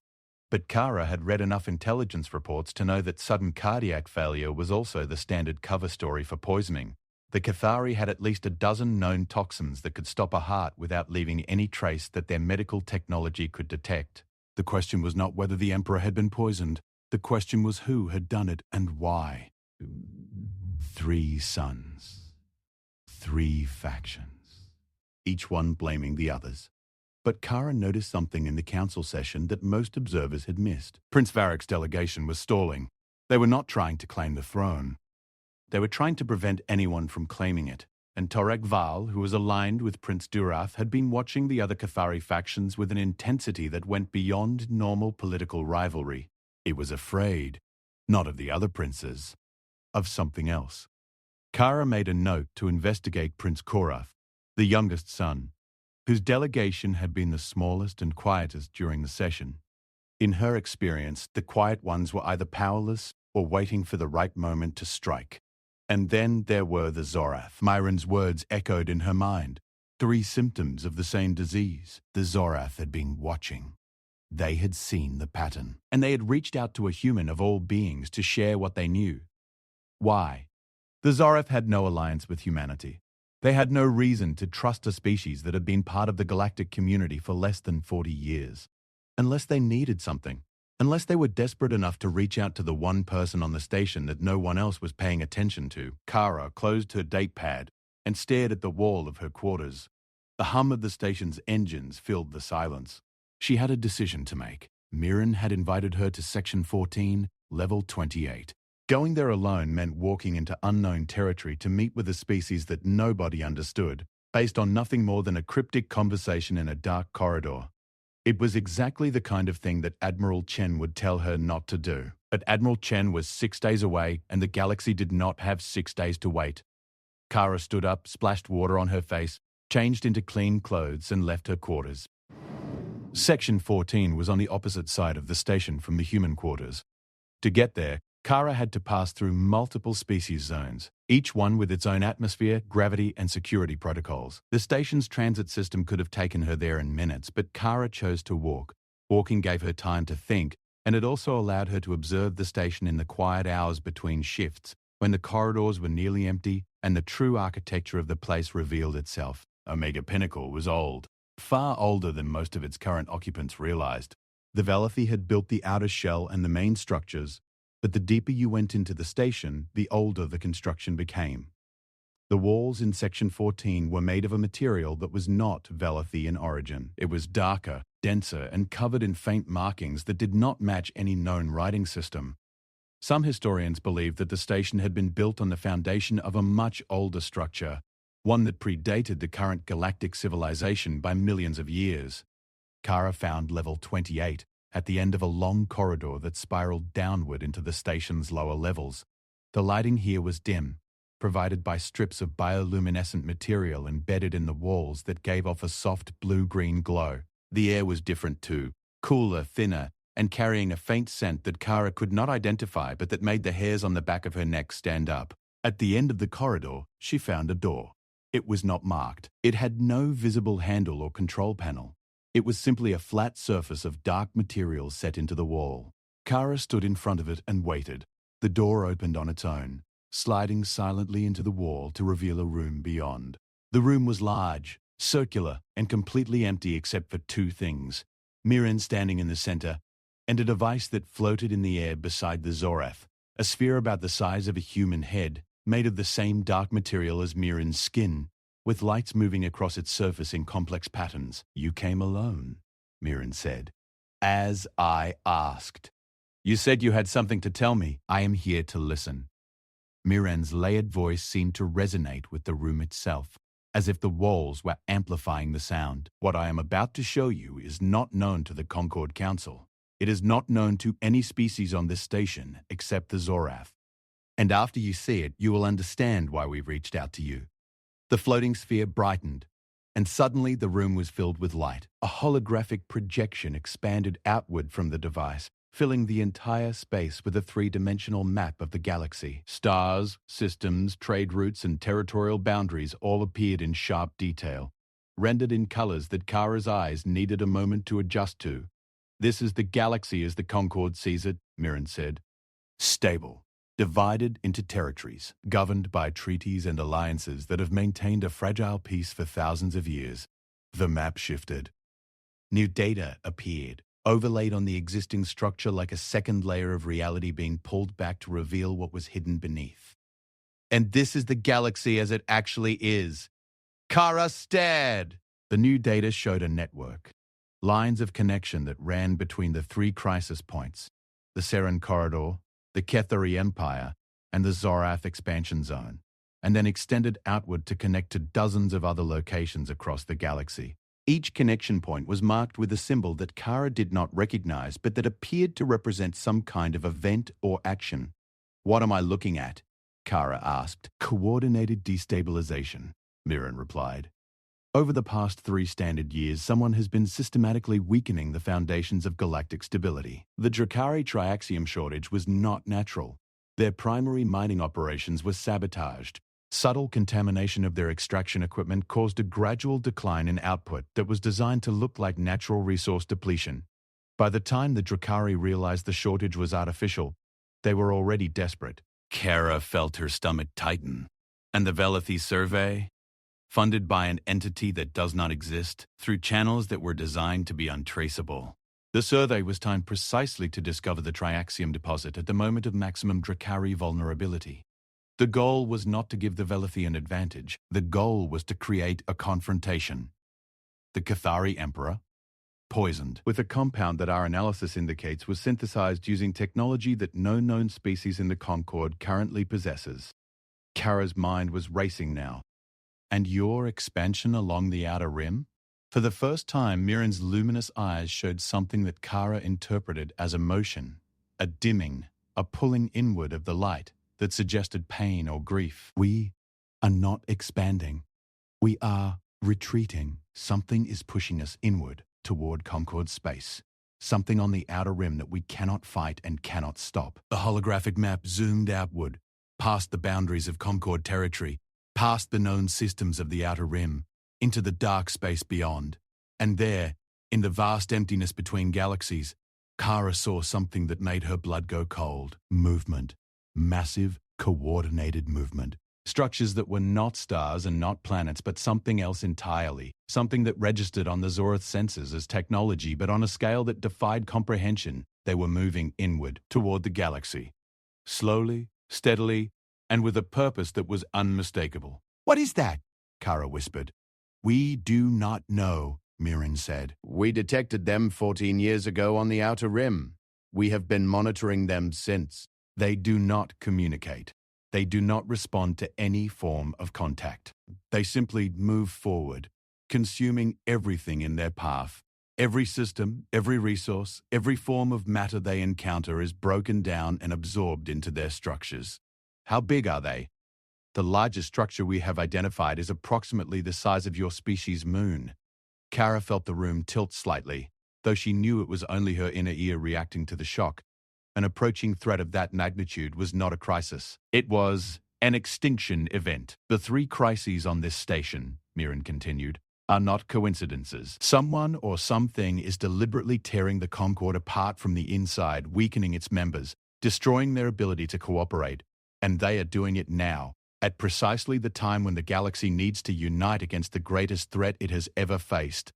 But Kara had read enough intelligence reports to know that sudden cardiac failure was also the standard cover story for poisoning. The Cathari had at least a dozen known toxins that could stop a heart without leaving any trace that their medical technology could detect. The question was not whether the Emperor had been poisoned. The question was who had done it and why. 3 sons. 3 factions. Each one blaming the others. But Kara noticed something in the council session that most observers had missed. Prince Varric's delegation was stalling. They were not trying to claim the throne. They were trying to prevent anyone from claiming it. And Torek Val, who was aligned with Prince Durath, had been watching the other Cathari factions with an intensity that went beyond normal political rivalry. It was afraid, not of the other princes, of something else. Kara made a note to investigate Prince Korath, the youngest son, whose delegation had been the smallest and quietest during the session. In her experience, the quiet ones were either powerless or waiting for the right moment to strike. And then there were the Zorath. Myron's words echoed in her mind. 3 symptoms of the same disease. The Zorath had been watching. They had seen the pattern. And they had reached out to a human of all beings to share what they knew. Why? The Zorath had no alliance with humanity. They had no reason to trust a species that had been part of the galactic community for less than 40 years. Unless they needed something. Unless they were desperate enough to reach out to the one person on the station that no one else was paying attention to. Kara closed her datepad and stared at the wall of her quarters. The hum of the station's engines filled the silence. She had a decision to make. Mirren had invited her to Section 14, Level 28. Going there alone meant walking into unknown territory to meet with a species that nobody understood, based on nothing more than a cryptic conversation in a dark corridor. It was exactly the kind of thing that Admiral Chen would tell her not to do. But Admiral Chen was 6 days away, and the galaxy did not have 6 days to wait. Kara stood up, splashed water on her face, changed into clean clothes, and left her quarters. Section 14 was on the opposite side of the station from the human quarters. To get there, Kara had to pass through multiple species zones, each one with its own atmosphere, gravity, and security protocols. The station's transit system could have taken her there in minutes, but Kara chose to walk. Walking gave her time to think, and it also allowed her to observe the station in the quiet hours between shifts, when the corridors were nearly empty and the true architecture of the place revealed itself. Omega Pinnacle was old, far older than most of its current occupants realized. The Velothi had built the outer shell and the main structures, but the deeper you went into the station, the older the construction became. The walls in Section 14 were made of a material that was not Velothi in origin. It was darker, denser, and covered in faint markings that did not match any known writing system. Some historians believe that the station had been built on the foundation of a much older structure, one that predated the current galactic civilization by millions of years. Kara found level 28 at the end of a long corridor that spiraled downward into the station's lower levels. The lighting here was dim, provided by strips of bioluminescent material embedded in the walls that gave off a soft blue-green glow. The air was different too, cooler, thinner, and carrying a faint scent that Kara could not identify but that made the hairs on the back of her neck stand up. At the end of the corridor, she found a door. It was not marked. It had no visible handle or control panel. It was simply a flat surface of dark material set into the wall. Kara stood in front of it and waited. The door opened on its own, sliding silently into the wall to reveal a room beyond. The room was large, circular, and completely empty except for two things: Mirren standing in the center, and a device that floated in the air beside the Zorath, a sphere about the size of a human head, made of the same dark material as Mirren's skin, with lights moving across its surface in complex patterns. "You came alone," Mirren said. "As I asked. You said you had something to tell me. I am here to listen." Mirren's layered voice seemed to resonate with the room itself, as if the walls were amplifying the sound. "What I am about to show you is not known to the Concord Council. It is not known to any species on this station except the Zorath. And after you see it, you will understand why we reached out to you." The floating sphere brightened, and suddenly the room was filled with light. A holographic projection expanded outward from the device, filling the entire space with a three-dimensional map of the galaxy. Stars, systems, trade routes, and territorial boundaries all appeared in sharp detail, rendered in colors that Kara's eyes needed a moment to adjust to. "This is the galaxy as the Concord sees it," Mirren said. "Stable. Divided into territories, governed by treaties and alliances that have maintained a fragile peace for thousands of years." The map shifted. New data appeared, overlaid on the existing structure like a second layer of reality being pulled back to reveal what was hidden beneath. "And this is the galaxy as it actually is." Kara stared. The new data showed a network, lines of connection that ran between the three crisis points: the Seren Corridor, the Kethari Empire, and the Zorath expansion zone, and then extended outward to connect to dozens of other locations across the galaxy. Each connection point was marked with a symbol that Kara did not recognize, but that appeared to represent some kind of event or action. "What am I looking at?" Kara asked. "Coordinated destabilization," Mirren replied. "Over the past 3 standard years, someone has been systematically weakening the foundations of galactic stability. The Drakari triaxium shortage was not natural. Their primary mining operations were sabotaged. Subtle contamination of their extraction equipment caused a gradual decline in output that was designed to look like natural resource depletion. By the time the Drakari realized the shortage was artificial, they were already desperate." Kara felt her stomach tighten. "And the Velothi survey? Funded by an entity that does not exist, through channels that were designed to be untraceable." The survey was timed precisely to discover the triaxium deposit at the moment of maximum Drakari vulnerability. The goal was not to give the Velothi an advantage. The goal was to create a confrontation. The Cathari Emperor, poisoned with a compound that our analysis indicates was synthesized using technology that no known species in the Concord currently possesses. Kara's mind was racing now. "And your expansion along the outer rim?" For the first time, Mirren's luminous eyes showed something that Kara interpreted as emotion, a dimming, a pulling inward of the light that suggested pain or grief. "We are not expanding. We are retreating. Something is pushing us inward toward Concord space." Something on the outer rim that we cannot fight and cannot stop. The holographic map zoomed outward, past the boundaries of Concord territory, past the known systems of the outer rim, into the dark space beyond. And there, in the vast emptiness between galaxies, Kara saw something that made her blood go cold. Movement. Massive, coordinated movement. Structures that were not stars and not planets, but something else entirely. Something that registered on the Zorath sensors as technology, but on a scale that defied comprehension. They were moving inward, toward the galaxy. Slowly, steadily, and with a purpose that was unmistakable. "What is that?" Kara whispered. "We do not know," Mirren said. "We detected them 14 years ago on the outer rim. We have been monitoring them since. They do not communicate. They do not respond to any form of contact. They simply move forward, consuming everything in their path. Every system, every resource, every form of matter they encounter is broken down and absorbed into their structures." "How big are they?" "The largest structure we have identified is approximately the size of your species' moon." Kara felt the room tilt slightly, though she knew it was only her inner ear reacting to the shock. An approaching threat of that magnitude was not a crisis. It was an extinction event. "The 3 crises on this station," Mirren continued, "are not coincidences. Someone or something is deliberately tearing the Concord apart from the inside, weakening its members, destroying their ability to cooperate. And they are doing it now, at precisely the time when the galaxy needs to unite against the greatest threat it has ever faced."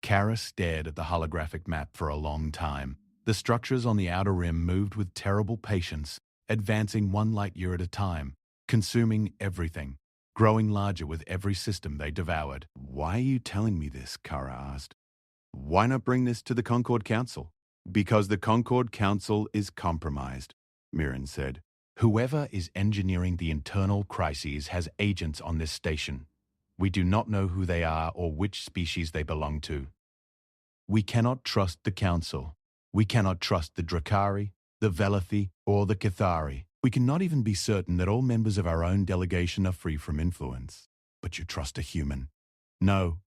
Kara stared at the holographic map for a long time. The structures on the outer rim moved with terrible patience, advancing 1 light year at a time, consuming everything, growing larger with every system they devoured. "Why are you telling me this?" Kara asked. "Why not bring this to the Concord Council?" "Because the Concord Council is compromised," Mirren said. "Whoever is engineering the internal crises has agents on this station. We do not know who they are or which species they belong to. We cannot trust the Council. We cannot trust the Drakari, the Velathi, or the Cathari. We cannot even be certain that all members of our own delegation are free from influence. But you trust a human." "No,"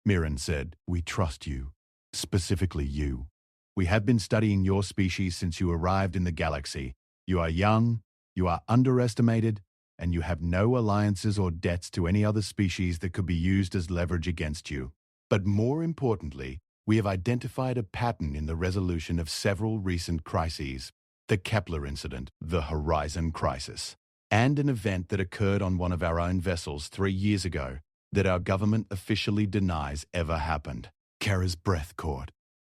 Mirren said. "We trust you. Specifically you. We have been studying your species since you arrived in the galaxy. You are young, you are underestimated, and you have no alliances or debts to any other species that could be used as leverage against you. But more importantly, we have identified a pattern in the resolution of several recent crises. The Kepler incident, the Horizon Crisis, and an event that occurred on one of our own vessels 3 years ago that our government officially denies ever happened." Kara's breath caught.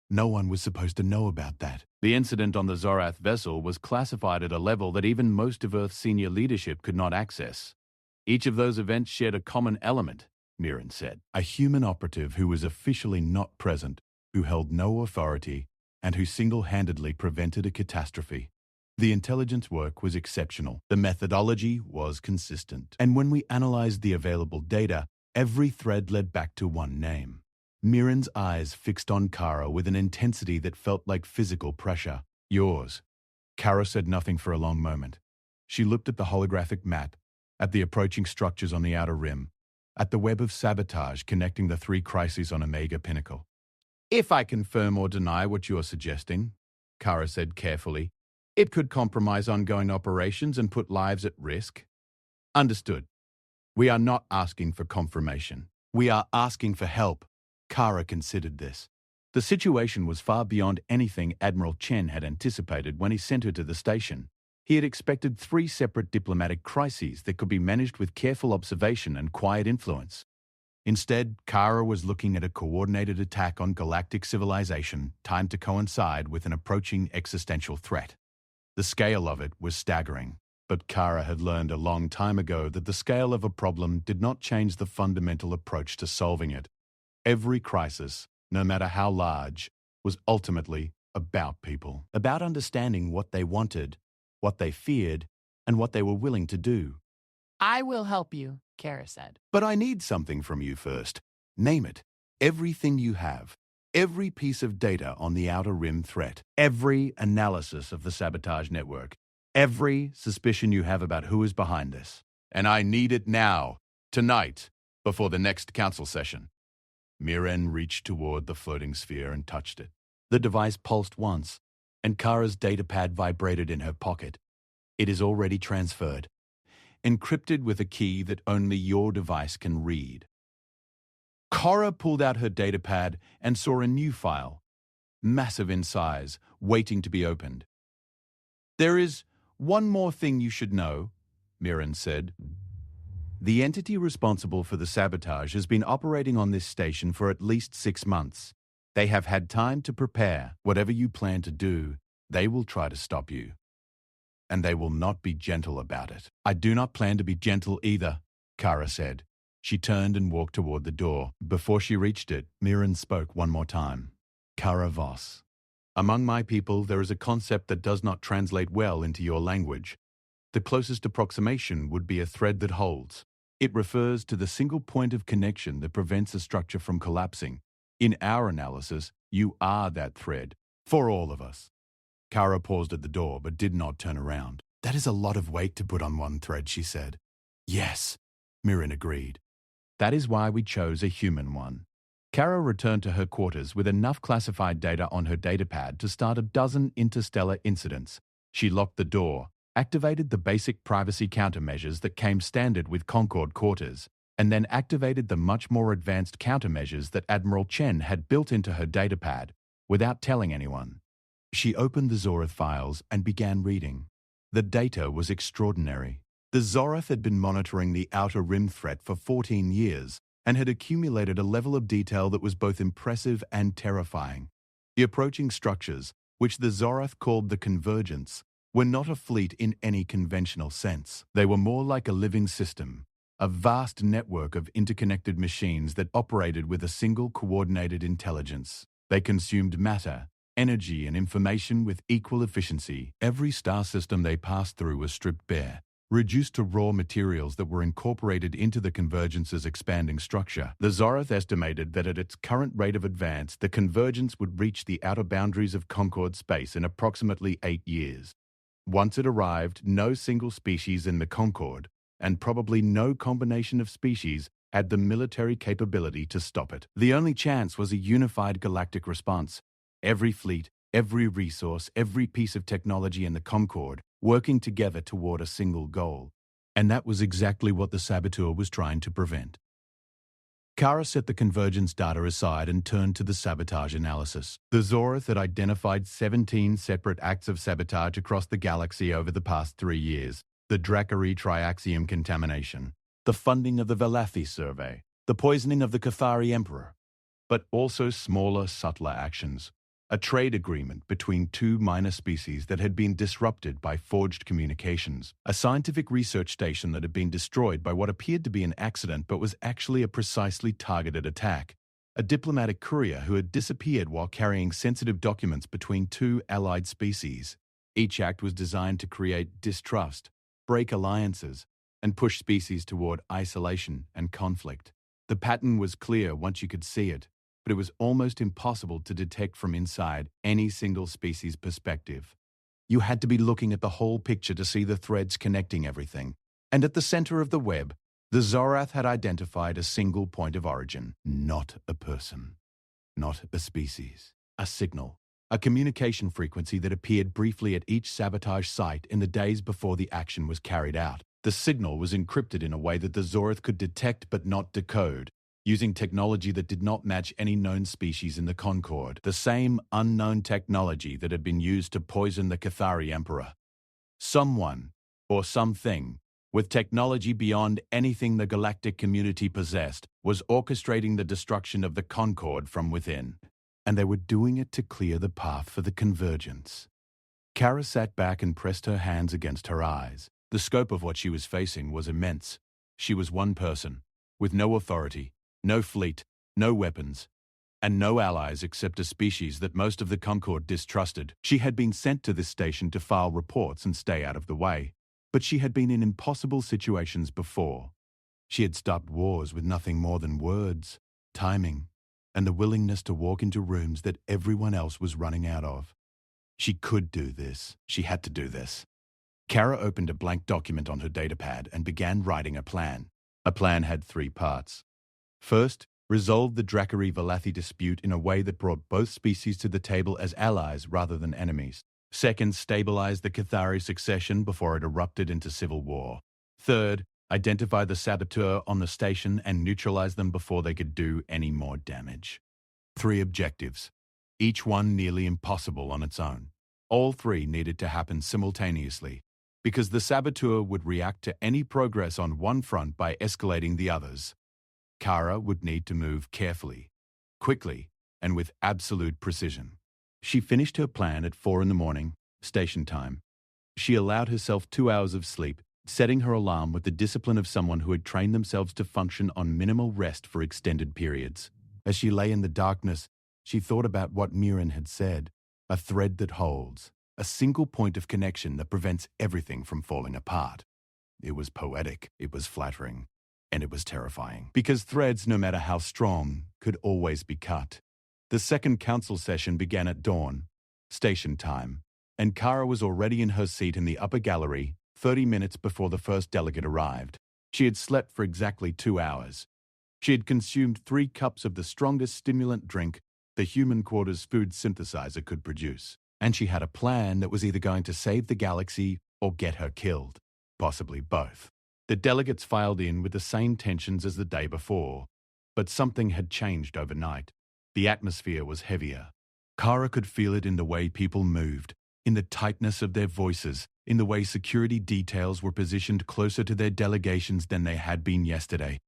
No one was supposed to know about that. The incident on the Zorath vessel was classified at a level that even most of Earth's senior leadership could not access. Each of those events shared a common element, Mirren said. A human operative who was officially not present, who held no authority, and who single-handedly prevented a catastrophe. The intelligence work was exceptional. The methodology was consistent. And when we analyzed the available data, every thread led back to one name. Mirren's eyes fixed on Kara with an intensity that felt like physical pressure. "Yours." Kara said nothing for a long moment. She looked at the holographic map, at the approaching structures on the outer rim, at the web of sabotage connecting the 3 crises on Omega Pinnacle. "If I confirm or deny what you're suggesting," Kara said carefully, "it could compromise ongoing operations and put lives at risk." "Understood. We are not asking for confirmation. We are asking for help." Kara considered this. The situation was far beyond anything Admiral Chen had anticipated when he sent her to the station. He had expected 3 separate diplomatic crises that could be managed with careful observation and quiet influence. Instead, Kara was looking at a coordinated attack on galactic civilization, timed to coincide with an approaching existential threat. The scale of it was staggering, but Kara had learned a long time ago that the scale of a problem did not change the fundamental approach to solving it. Every crisis, no matter how large, was ultimately about people, about understanding what they wanted, what they feared, and what they were willing to do. "I will help you," Kara said. "But I need something from you first. Name it. Everything you have. Every piece of data on the outer rim threat. Every analysis of the sabotage network. Every suspicion you have about who is behind this. And I need it now, tonight, before the next council session." Mirren reached toward the floating sphere and touched it. The device pulsed once, and Kara's datapad vibrated in her pocket. It is already transferred, encrypted with a key that only your device can read. Kara pulled out her datapad and saw a new file, massive in size, waiting to be opened. "There is one more thing you should know," Mirren said. "The entity responsible for the sabotage has been operating on this station for at least 6 months. They have had time to prepare. Whatever you plan to do, they will try to stop you. And they will not be gentle about it." "I do not plan to be gentle either," Kara said. She turned and walked toward the door. Before she reached it, Mirren spoke one more time. "Kara Voss. Among my people, there is a concept that does not translate well into your language. The closest approximation would be a thread that holds. It refers to the single point of connection that prevents a structure from collapsing. In our analysis, you are that thread, for all of us." Kara paused at the door but did not turn around. "That is a lot of weight to put on one thread," she said. "Yes," Mirren agreed. "That is why we chose a human one." Kara returned to her quarters with enough classified data on her datapad to start a dozen interstellar incidents. She locked the door, activated the basic privacy countermeasures that came standard with Concorde quarters, and then activated the much more advanced countermeasures that Admiral Chen had built into her datapad without telling anyone. She opened the Zorath files and began reading. The data was extraordinary. The Zorath had been monitoring the Outer Rim threat for 14 years and had accumulated a level of detail that was both impressive and terrifying. The approaching structures, which the Zorath called the Convergence, were not a fleet in any conventional sense. They were more like a living system, a vast network of interconnected machines that operated with a single coordinated intelligence. They consumed matter, energy, and information with equal efficiency. Every star system they passed through was stripped bare, reduced to raw materials that were incorporated into the Convergence's expanding structure. The Zorath estimated that at its current rate of advance, the Convergence would reach the outer boundaries of Concorde space in approximately 8 years. Once it arrived, no single species in the Concorde, and probably no combination of species, had the military capability to stop it. The only chance was a unified galactic response. Every fleet, every resource, every piece of technology in the Concorde working together toward a single goal. And that was exactly what the saboteur was trying to prevent. Kara set the convergence data aside and turned to the sabotage analysis. The Zorath had identified 17 separate acts of sabotage across the galaxy over the past 3 years. The Dracari Triaxium contamination, the funding of the Valathi survey, the poisoning of the Cathari Emperor, but also smaller, subtler actions. A trade agreement between 2 minor species that had been disrupted by forged communications. A scientific research station that had been destroyed by what appeared to be an accident but was actually a precisely targeted attack. A diplomatic courier who had disappeared while carrying sensitive documents between 2 allied species. Each act was designed to create distrust, break alliances, and push species toward isolation and conflict. The pattern was clear once you could see it, but it was almost impossible to detect from inside any single species' perspective. You had to be looking at the whole picture to see the threads connecting everything. And at the center of the web, the Zorath had identified a single point of origin. Not a person. Not a species. A signal. A communication frequency that appeared briefly at each sabotage site in the days before the action was carried out. The signal was encrypted in a way that the Zorath could detect but not decode, using technology that did not match any known species in the Concorde, the same unknown technology that had been used to poison the Cathari Emperor. Someone, or something, with technology beyond anything the galactic community possessed, was orchestrating the destruction of the Concorde from within. And they were doing it to clear the path for the convergence. Kara sat back and pressed her hands against her eyes. The scope of what she was facing was immense. She was one person, with no authority, no fleet, no weapons, and no allies except a species that most of the Concorde distrusted. She had been sent to this station to file reports and stay out of the way, but she had been in impossible situations before. She had stopped wars with nothing more than words, timing, and the willingness to walk into rooms that everyone else was running out of. She could do this. She had to do this. Kara opened a blank document on her datapad and began writing a plan. A plan had 3 parts. First, resolve the Dracari-Valathi dispute in a way that brought both species to the table as allies rather than enemies. Second, stabilize the Cathari succession before it erupted into civil war. Third, identify the saboteur on the station and neutralize them before they could do any more damage. 3 objectives, each one nearly impossible on its own. All 3 needed to happen simultaneously, because the saboteur would react to any progress on one front by escalating the others. Kara would need to move carefully, quickly, and with absolute precision. She finished her plan at 4 a.m, station time. She allowed herself 2 hours of sleep, setting her alarm with the discipline of someone who had trained themselves to function on minimal rest for extended periods. As she lay in the darkness, she thought about what Mirren had said, a thread that holds, a single point of connection that prevents everything from falling apart. It was poetic, it was flattering, and it was terrifying, because threads, no matter how strong, could always be cut. The second council session began at dawn, station time, and Kara was already in her seat in the upper gallery 30 minutes before the first delegate arrived. She had slept for exactly 2 hours. She had consumed 3 cups of the strongest stimulant drink the human quarters food synthesizer could produce, and she had a plan that was either going to save the galaxy or get her killed, possibly both. The delegates filed in with the same tensions as the day before, but something had changed overnight. The atmosphere was heavier. Kara could feel it in the way people moved, in the tightness of their voices, in the way security details were positioned closer to their delegations than they had been yesterday.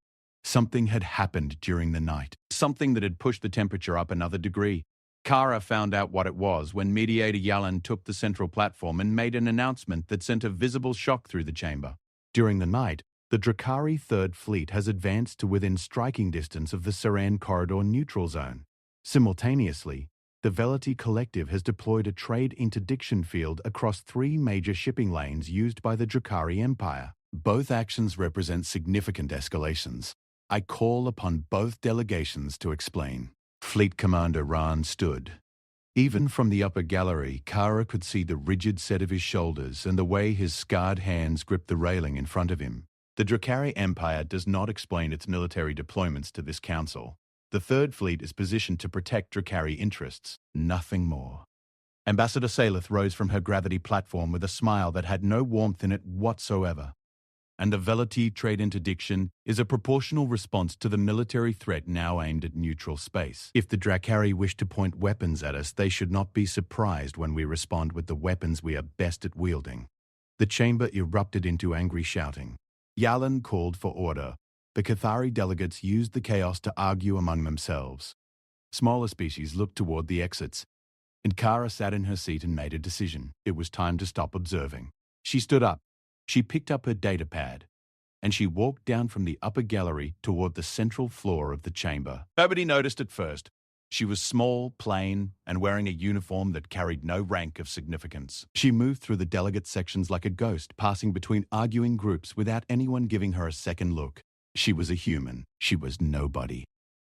Something had happened during the night, something that had pushed the temperature up another degree. Kara found out what it was when Mediator Yalan took the central platform and made an announcement that sent a visible shock through the chamber. During the night, the Drakari Third Fleet has advanced to within striking distance of the Saran Corridor neutral zone. Simultaneously, the Velity Collective has deployed a trade interdiction field across 3 major shipping lanes used by the Drakari Empire. Both actions represent significant escalations. I call upon both delegations to explain. Fleet Commander Ran stood. Even from the upper gallery, Kara could see the rigid set of his shoulders and the way his scarred hands gripped the railing in front of him. The Drakari Empire does not explain its military deployments to this council. The Third Fleet is positioned to protect Drakari interests, nothing more. Ambassador Salith rose from her gravity platform with a smile that had no warmth in it whatsoever. And the Velity trade interdiction is a proportional response to the military threat now aimed at neutral space. If the Drakari wish to point weapons at us, they should not be surprised when we respond with the weapons we are best at wielding. The chamber erupted into angry shouting. Yalan called for order. The Cathari delegates used the chaos to argue among themselves. Smaller species looked toward the exits, and Kara sat in her seat and made a decision. It was time to stop observing. She stood up. She picked up her datapad, and she walked down from the upper gallery toward the central floor of the chamber. Nobody noticed at first. She was small, plain, and wearing a uniform that carried no rank of significance. She moved through the delegate sections like a ghost, passing between arguing groups without anyone giving her a second look. She was a human. She was nobody.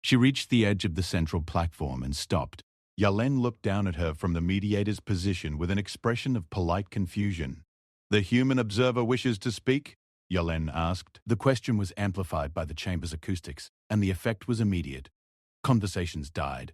She reached the edge of the central platform and stopped. Yalen looked down at her from the mediator's position with an expression of polite confusion. "The human observer wishes to speak?" Yalen asked. The question was amplified by the chamber's acoustics, and the effect was immediate. Conversations died.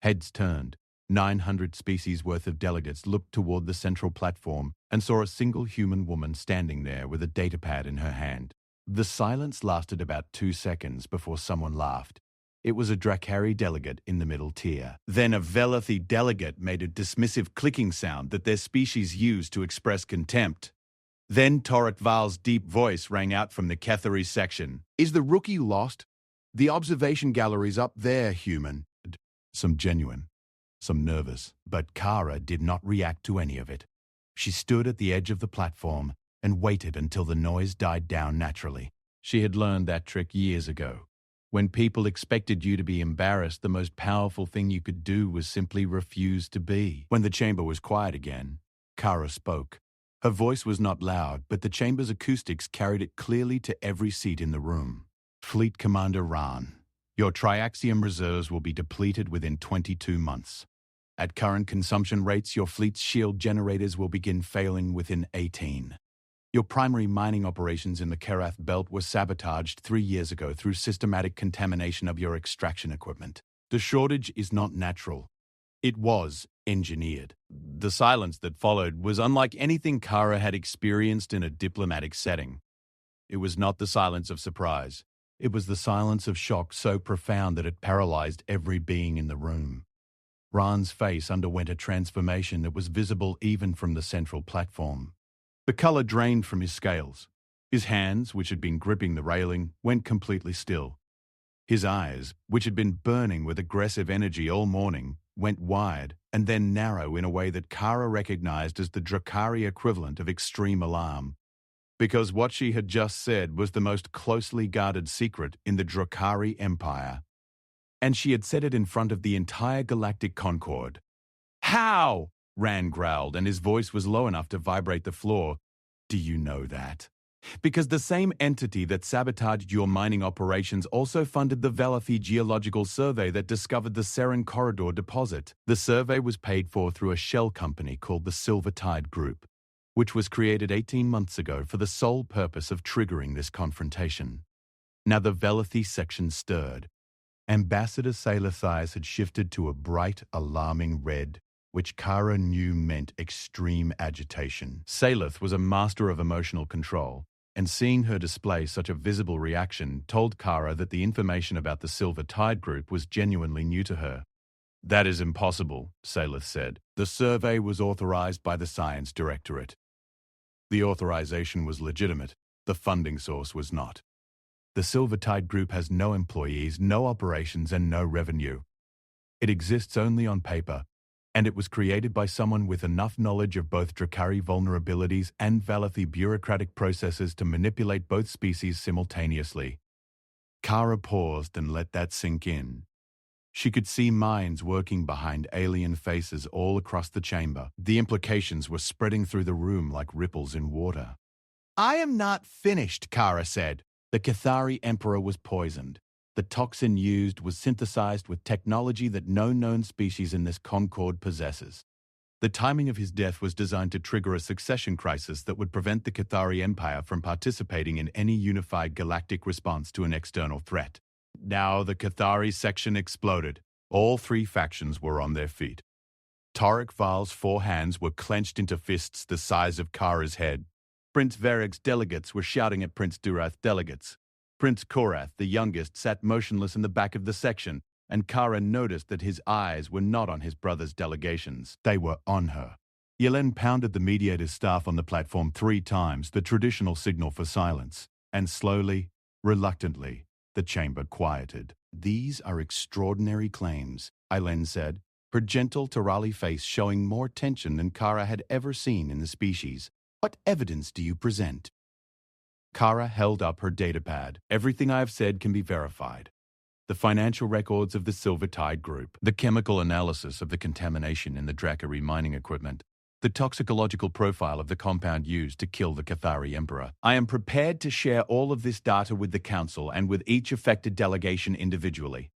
Heads turned. 900 species worth of delegates looked toward the central platform and saw a single human woman standing there with a datapad in her hand. The silence lasted about 2 seconds before someone laughed. It was a Drakari delegate in the middle tier. Then a Velathi delegate made a dismissive clicking sound that their species used to express contempt. Then Torat Val's deep voice rang out from the Cathari section. "Is the rookie lost? The observation gallery's up there, human." Some genuine, some nervous, but Kara did not react to any of it. She stood at the edge of the platform and waited until the noise died down naturally. She had learned that trick years ago. When people expected you to be embarrassed, the most powerful thing you could do was simply refuse to be. When the chamber was quiet again, Kara spoke. Her voice was not loud, but the chamber's acoustics carried it clearly to every seat in the room. "Fleet Commander Ran, your Triaxium reserves will be depleted within 22 months. At current consumption rates, your fleet's shield generators will begin failing within 18. Your primary mining operations in the Karath Belt were sabotaged 3 years ago through systematic contamination of your extraction equipment. The shortage is not natural. It was engineered. The silence that followed was unlike anything Kara had experienced in a diplomatic setting. It was not the silence of surprise. It was the silence of shock so profound that it paralyzed every being in the room. Ran's face underwent a transformation that was visible even from the central platform. The color drained from his scales. His hands, which had been gripping the railing, went completely still. His eyes, which had been burning with aggressive energy all morning, went wide and then narrow in a way that Kara recognized as the Drakari equivalent of extreme alarm. Because what she had just said was the most closely guarded secret in the Drakari Empire. And she had said it in front of the entire Galactic Concord. "How?" Rand growled, and his voice was low enough to vibrate the floor. "Do you know that? Because the same entity that sabotaged your mining operations also funded the Velathi Geological Survey that discovered the Seren Corridor deposit. The survey was paid for through a shell company called the Silver Tide Group, which was created 18 months ago for the sole purpose of triggering this confrontation." Now the Velathi section stirred. Ambassador Sailor's eyes had shifted to a bright, alarming red, which Kara knew meant extreme agitation. Sailorth was a master of emotional control, and seeing her display such a visible reaction told Kara that the information about the Silver Tide Group was genuinely new to her. "That is impossible," Sailorth said. "The survey was authorized by the Science Directorate." The authorization was legitimate. The funding source was not. The Silver Tide Group has no employees, no operations, and no revenue. It exists only on paper, and it was created by someone with enough knowledge of both Drakari vulnerabilities and Velathi bureaucratic processes to manipulate both species simultaneously. Kara paused and let that sink in. She could see minds working behind alien faces all across the chamber. The implications were spreading through the room like ripples in water. "I am not finished," Kara said. The Cathari Emperor was poisoned. The toxin used was synthesized with technology that no known species in this Concord possesses. The timing of his death was designed to trigger a succession crisis that would prevent the Cathari Empire from participating in any unified galactic response to an external threat. Now the Cathari section exploded. All 3 factions were on their feet. Torek Val's 4 hands were clenched into fists the size of Kara's head. Prince Varig's delegates were shouting at Prince Durath's delegates. Prince Korath, the youngest, sat motionless in the back of the section, and Kara noticed that his eyes were not on his brother's delegations. They were on her. Yelen pounded the mediator's staff on the platform 3 times, the traditional signal for silence, and slowly, reluctantly, the chamber quieted. "These are extraordinary claims," Yelen said, her gentle Terali face showing more tension than Kara had ever seen in the species. "What evidence do you present?" Kara held up her datapad. "Everything I have said can be verified. The financial records of the Silver Tide Group, the chemical analysis of the contamination in the Drakari mining equipment, the toxicological profile of the compound used to kill the Cathari Emperor. I am prepared to share all of this data with the Council and with each affected delegation individually."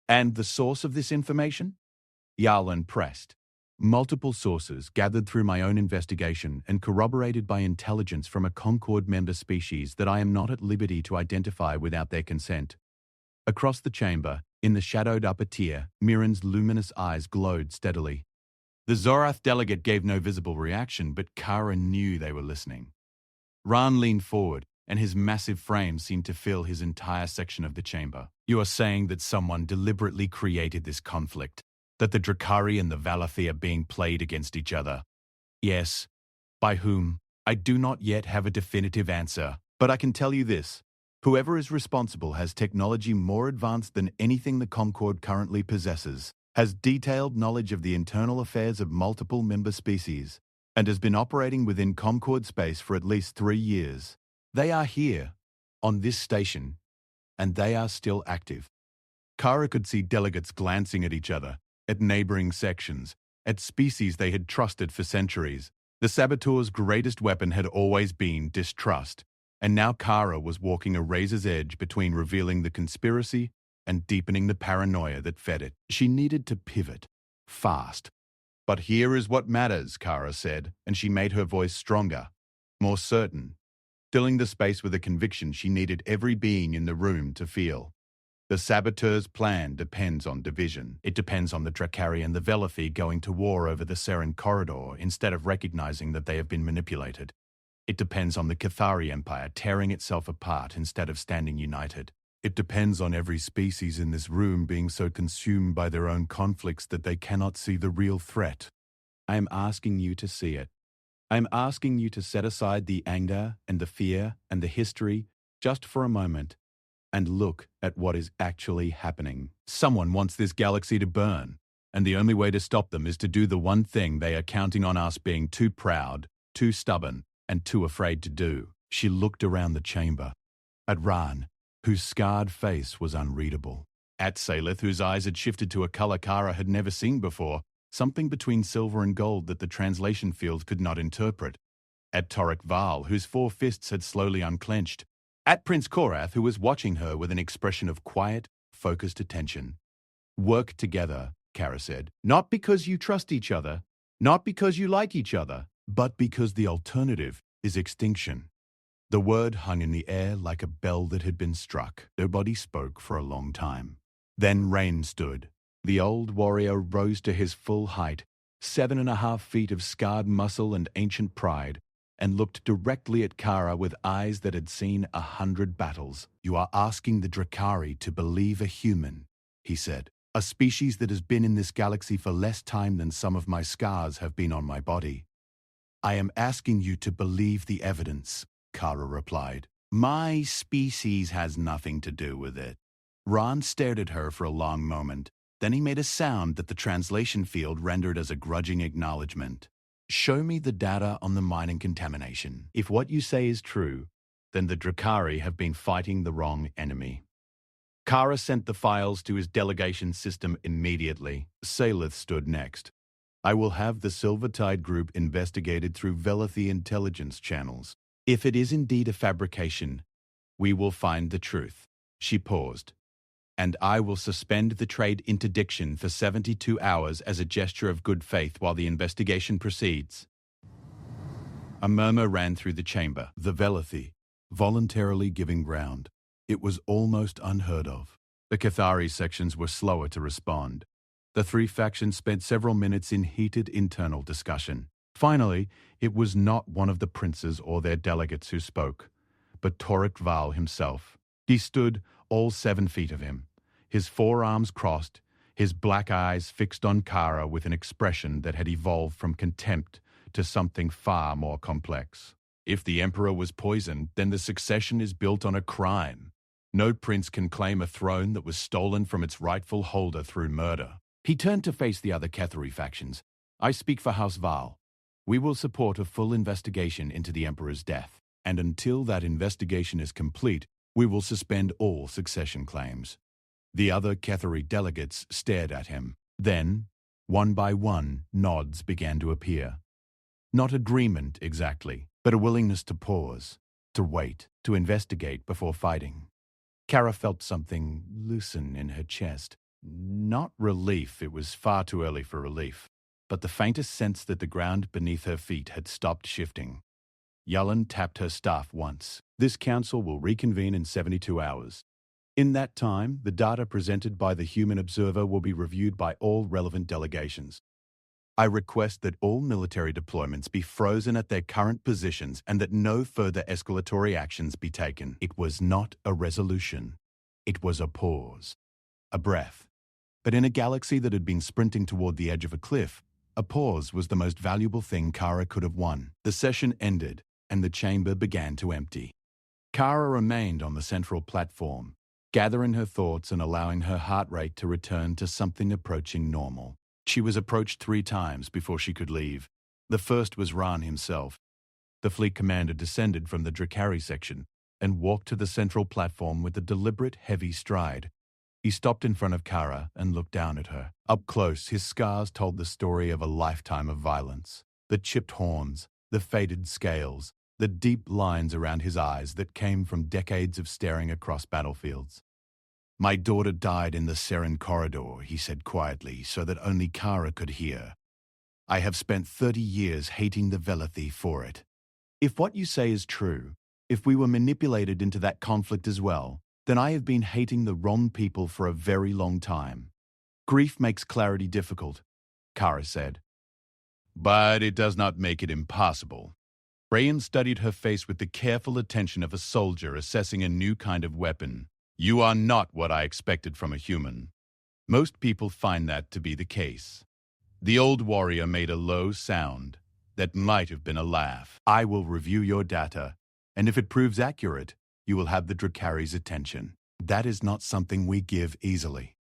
"And the source of this information?" Yarlan pressed. "Multiple sources gathered through my own investigation and corroborated by intelligence from a Concord member species that I am not at liberty to identify without their consent." Across the chamber, in the shadowed upper tier, Mirren's luminous eyes glowed steadily. The Zorath delegate gave no visible reaction, but Kara knew they were listening. Ran leaned forward, and his massive frame seemed to fill his entire section of the chamber. "You are saying that someone deliberately created this conflict? That the Drakari and the Velathi are being played against each other?" "Yes. By whom? I do not yet have a definitive answer, but I can tell you this. Whoever is responsible has technology more advanced than anything the Concord currently possesses, has detailed knowledge of the internal affairs of multiple member species, and has been operating within Concord space for at least 3 years. They are here, on this station, and they are still active." Kara could see delegates glancing at each other, at neighboring sections, at species they had trusted for centuries. The saboteur's greatest weapon had always been distrust, and now Kara was walking a razor's edge between revealing the conspiracy and deepening the paranoia that fed it. She needed to pivot, fast. "But here is what matters," Kara said, and she made her voice stronger, more certain, filling the space with a conviction she needed every being in the room to feel. The saboteur's plan depends on division. It depends on the Drakari and the Velathi going to war over the Seren corridor instead of recognizing that they have been manipulated. It depends on the Cathari Empire tearing itself apart instead of standing united. It depends on every species in this room being so consumed by their own conflicts that they cannot see the real threat. I am asking you to see it. I am asking you to set aside the anger and the fear and the history just for a moment and look at what is actually happening. Someone wants this galaxy to burn, and the only way to stop them is to do the one thing they are counting on us being too proud, too stubborn, and too afraid to do. She looked around the chamber. At Ran, whose scarred face was unreadable. At Salith, whose eyes had shifted to a color Kara had never seen before, something between silver and gold that the translation field could not interpret. At Torek Val, whose four fists had slowly unclenched. At Prince Korath, who was watching her with an expression of quiet, focused attention. Work together, Kara said. Not because you trust each other, not because you like each other, but because the alternative is extinction. The word hung in the air like a bell that had been struck. Nobody spoke for a long time. Then Rain stood. The old warrior rose to his full height, 7.5 feet of scarred muscle and ancient pride, and looked directly at Kara with eyes that had seen 100 battles. You are asking the Drakari to believe a human, he said. A species that has been in this galaxy for less time than some of my scars have been on my body. I am asking you to believe the evidence, Kara replied. My species has nothing to do with it. Ron stared at her for a long moment. Then he made a sound that the translation field rendered as a grudging acknowledgement. Show me the data on the mining contamination. If what you say is true, then the Drakari have been fighting the wrong enemy. Kara sent the files to his delegation system immediately. Salith stood next. I will have the Silvertide group investigated through Velathi intelligence channels. If it is indeed a fabrication, we will find the truth. She paused. And I will suspend the trade interdiction for 72 hours as a gesture of good faith while the investigation proceeds. A murmur ran through the chamber. The Velathi, voluntarily giving ground. It was almost unheard of. The Cathari sections were slower to respond. The three factions spent several minutes in heated internal discussion. Finally, it was not one of the princes or their delegates who spoke, but Torek Val himself. He stood, all 7 feet of him, his forearms crossed, his black eyes fixed on Kara with an expression that had evolved from contempt to something far more complex. If the emperor was poisoned, then the succession is built on a crime. No prince can claim a throne that was stolen from its rightful holder through murder. He turned to face the other Cathari factions. I speak for House Val. We will support a full investigation into the emperor's death, and until that investigation is complete, we will suspend all succession claims. The other Cathari delegates stared at him. Then, one by one, nods began to appear. Not agreement exactly, but a willingness to pause, to wait, to investigate before fighting. Kara felt something loosen in her chest. Not relief, it was far too early for relief, but the faintest sense that the ground beneath her feet had stopped shifting. Yulin tapped her staff once. This council will reconvene in 72 hours. In that time, the data presented by the human observer will be reviewed by all relevant delegations. I request that all military deployments be frozen at their current positions and that no further escalatory actions be taken. It was not a resolution. It was a pause. A breath. But in a galaxy that had been sprinting toward the edge of a cliff, a pause was the most valuable thing Kara could have won. The session ended, and the chamber began to empty. Kara remained on the central platform, gathering her thoughts and allowing her heart rate to return to something approaching normal. She was approached 3 times before she could leave. The first was Ran himself. The fleet commander descended from the Drakari section and walked to the central platform with a deliberate, heavy stride. He stopped in front of Kara and looked down at her. Up close, his scars told the story of a lifetime of violence. The chipped horns, the faded scales, the deep lines around his eyes that came from decades of staring across battlefields. My daughter died in the Seren corridor, he said quietly, so that only Kara could hear. I have spent 30 years hating the Velathi for it. If what you say is true, If we were manipulated into that conflict as well, then I have been hating the wrong people for a very long time. Grief makes clarity difficult, Kara said. But it does not make it impossible. Rayan studied her face with the careful attention of a soldier assessing a new kind of weapon. You are not what I expected from a human. Most people find that to be the case. The old warrior made a low sound that might have been a laugh. I will review your data, and if it proves accurate, you will have the Drakari's attention. That is not something we give easily.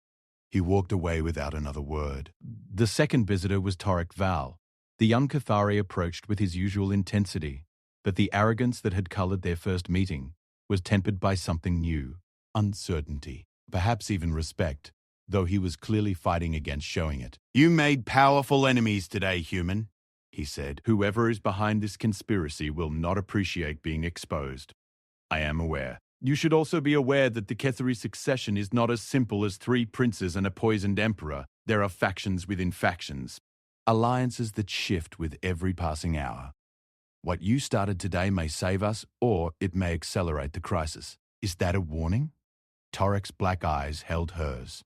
He walked away without another word. The second visitor was Torek Val. The young Cathari approached with his usual intensity, but the arrogance that had colored their first meeting was tempered by something new, uncertainty, perhaps even respect, though he was clearly fighting against showing it. You made powerful enemies today, human, he said. Whoever is behind this conspiracy will not appreciate being exposed. I am aware. You should also be aware that the Kethari succession is not as simple as 3 princes and a poisoned emperor. There are factions within factions. Alliances that shift with every passing hour. What you started today may save us, or it may accelerate the crisis. Is that a warning? Torek's black eyes held hers.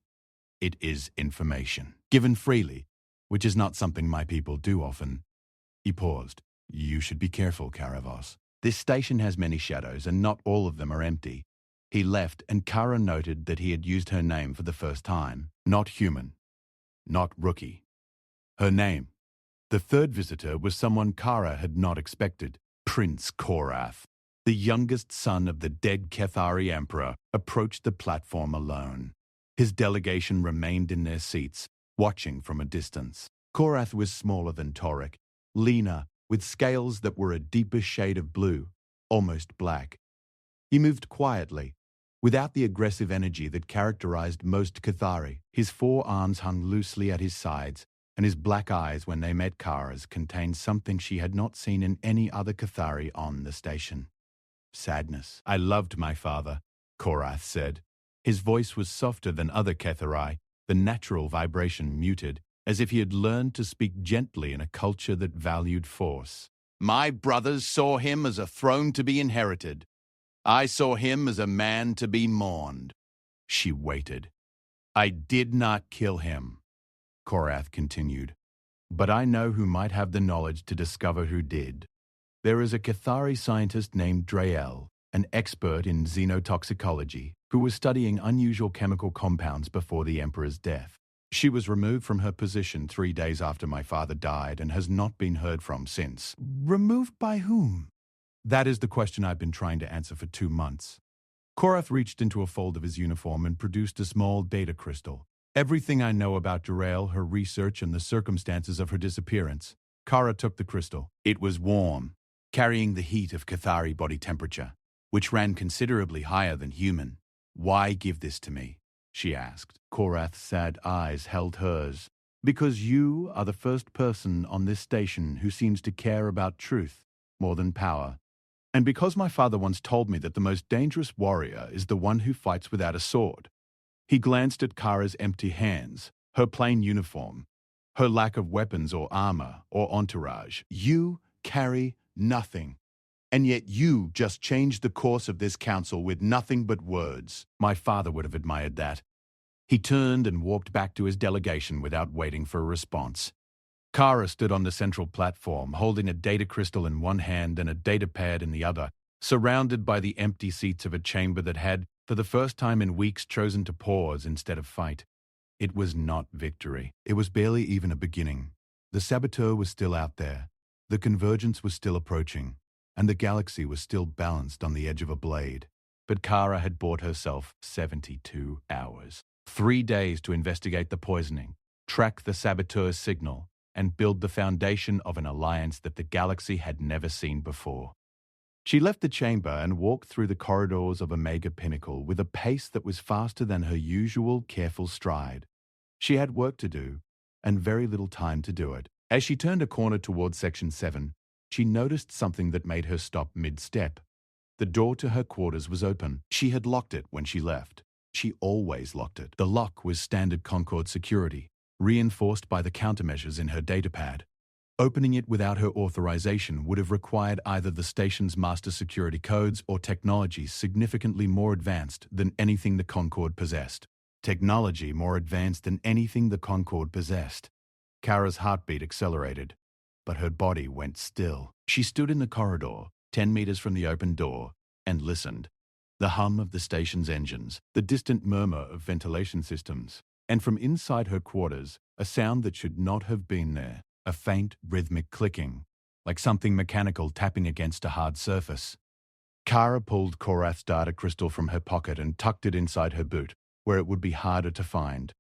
It is information, given freely, which is not something my people do often. He paused. You should be careful, Karavos. This station has many shadows, and not all of them are empty. He left, and Kara noted that he had used her name for the first time. Not human. Not rookie. Her name. The third visitor was someone Kara had not expected. Prince Korath, the youngest son of the dead Kethari Emperor, approached the platform alone. His delegation remained in their seats, watching from a distance. Korath was smaller than Torek, leaner, with scales that were a deeper shade of blue, almost black. He moved quietly, without the aggressive energy that characterized most Kethari. His 4 arms hung loosely at his sides, and his black eyes, when they met Kara's, contained something she had not seen in any other Kethari on the station. Sadness. I loved my father, Korath said. His voice was softer than other Kethari, the natural vibration muted, as if he had learned to speak gently in a culture that valued force. My brothers saw him as a throne to be inherited. I saw him as a man to be mourned. She waited. I did not kill him, Korath continued, but I know who might have the knowledge to discover who did. There is a Kethari scientist named Drael, an expert in xenotoxicology, who was studying unusual chemical compounds before the Emperor's death. She was removed from her position 3 days after my father died and has not been heard from since. Removed by whom? That is the question I've been trying to answer for 2 months. Korath reached into a fold of his uniform and produced a small data crystal. Everything I know about Jarael, her research, and the circumstances of her disappearance. Kara took the crystal. It was warm, carrying the heat of Kethari body temperature, which ran considerably higher than human. Why give this to me? She asked. Korath's sad eyes held hers. Because you are the first person on this station who seems to care about truth more than power. And because my father once told me that the most dangerous warrior is the one who fights without a sword. He glanced at Kara's empty hands, her plain uniform, her lack of weapons or armor or entourage. You carry nothing. And yet you just changed the course of this council with nothing but words. My father would have admired that. He turned and walked back to his delegation without waiting for a response. Kara stood on the central platform, holding a data crystal in one hand and a data pad in the other, surrounded by the empty seats of a chamber that had, for the first time in weeks, chosen to pause instead of fight. It was not victory. It was barely even a beginning. The saboteur was still out there. The convergence was still approaching. And the galaxy was still balanced on the edge of a blade. But Kara had bought herself 72 hours. 3 days to investigate the poisoning, track the saboteur's signal, and build the foundation of an alliance that the galaxy had never seen before. She left the chamber and walked through the corridors of Omega Pinnacle with a pace that was faster than her usual careful stride. She had work to do, and very little time to do it. As she turned a corner towards Section 7, she noticed something that made her stop mid-step. The door to her quarters was open. She had locked it when she left. She always locked it. The lock was standard Concord security, reinforced by the countermeasures in her datapad. Opening it without her authorization would have required either the station's master security codes or technology significantly more advanced than anything the Concorde possessed. Technology more advanced than anything the Concorde possessed. Kara's heartbeat accelerated, but her body went still. She stood in the corridor, 10 meters from the open door, and listened. The hum of the station's engines, the distant murmur of ventilation systems, and from inside her quarters, a sound that should not have been there. A faint, rhythmic clicking, like something mechanical tapping against a hard surface. Kara pulled Korath's data crystal from her pocket and tucked it inside her boot, where it would be harder to find.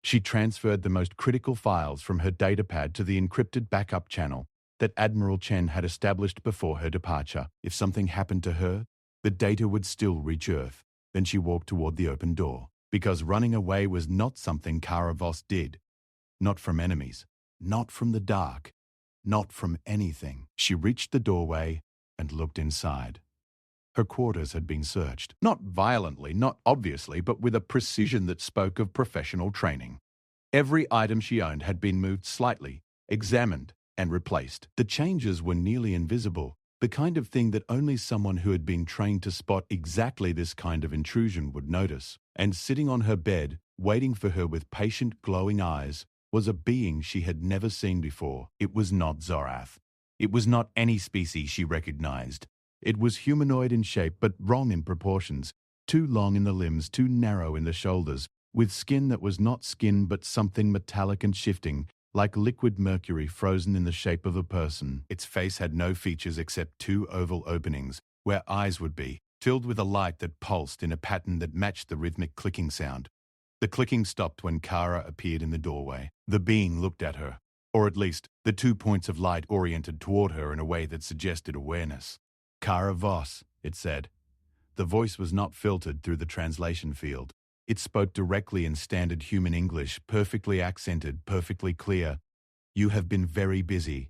She transferred the most critical files from her datapad to the encrypted backup channel that Admiral Chen had established before her departure. If something happened to her, the data would still reach Earth. Then she walked toward the open door, because running away was not something Kara Voss did. Not from enemies. Not from the dark, not from anything. She reached the doorway and looked inside. Her quarters had been searched. Not violently, not obviously, but with a precision that spoke of professional training. Every item she owned had been moved slightly, examined, and replaced. The changes were nearly invisible, the kind of thing that only someone who had been trained to spot exactly this kind of intrusion would notice. And sitting on her bed, waiting for her with patient, glowing eyes, was a being she had never seen before. It was not Zorath. It was not any species she recognized. It was humanoid in shape but wrong in proportions, too long in the limbs, too narrow in the shoulders, with skin that was not skin but something metallic and shifting, like liquid mercury frozen in the shape of a person. Its face had no features except two oval openings, where eyes would be, filled with a light that pulsed in a pattern that matched the rhythmic clicking sound. The clicking stopped when Kara appeared in the doorway. The being looked at her, or at least the 2 points of light oriented toward her in a way that suggested awareness. Kara Voss, it said. The voice was not filtered through the translation field. It spoke directly in standard human English, perfectly accented, perfectly clear. You have been very busy.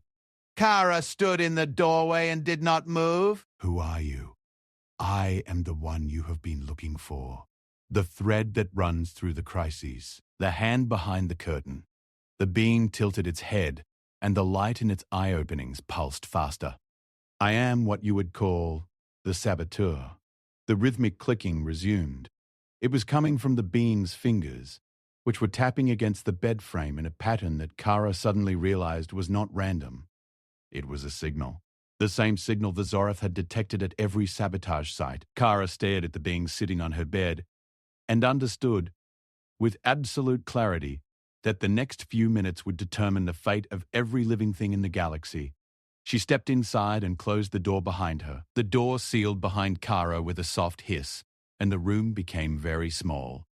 Kara stood in the doorway and did not move. Who are you? I am the one you have been looking for. The thread that runs through the crises, the hand behind the curtain. The being tilted its head, and the light in its eye openings pulsed faster. I am what you would call the saboteur. The rhythmic clicking resumed. It was coming from the being's fingers, which were tapping against the bed frame in a pattern that Kara suddenly realized was not random. It was a signal. The same signal the Zorath had detected at every sabotage site. Kara stared at the being sitting on her bed, and understood, with absolute clarity, that the next few minutes would determine the fate of every living thing in the galaxy. She stepped inside and closed the door behind her. The door sealed behind Kara with a soft hiss, and the room became very small.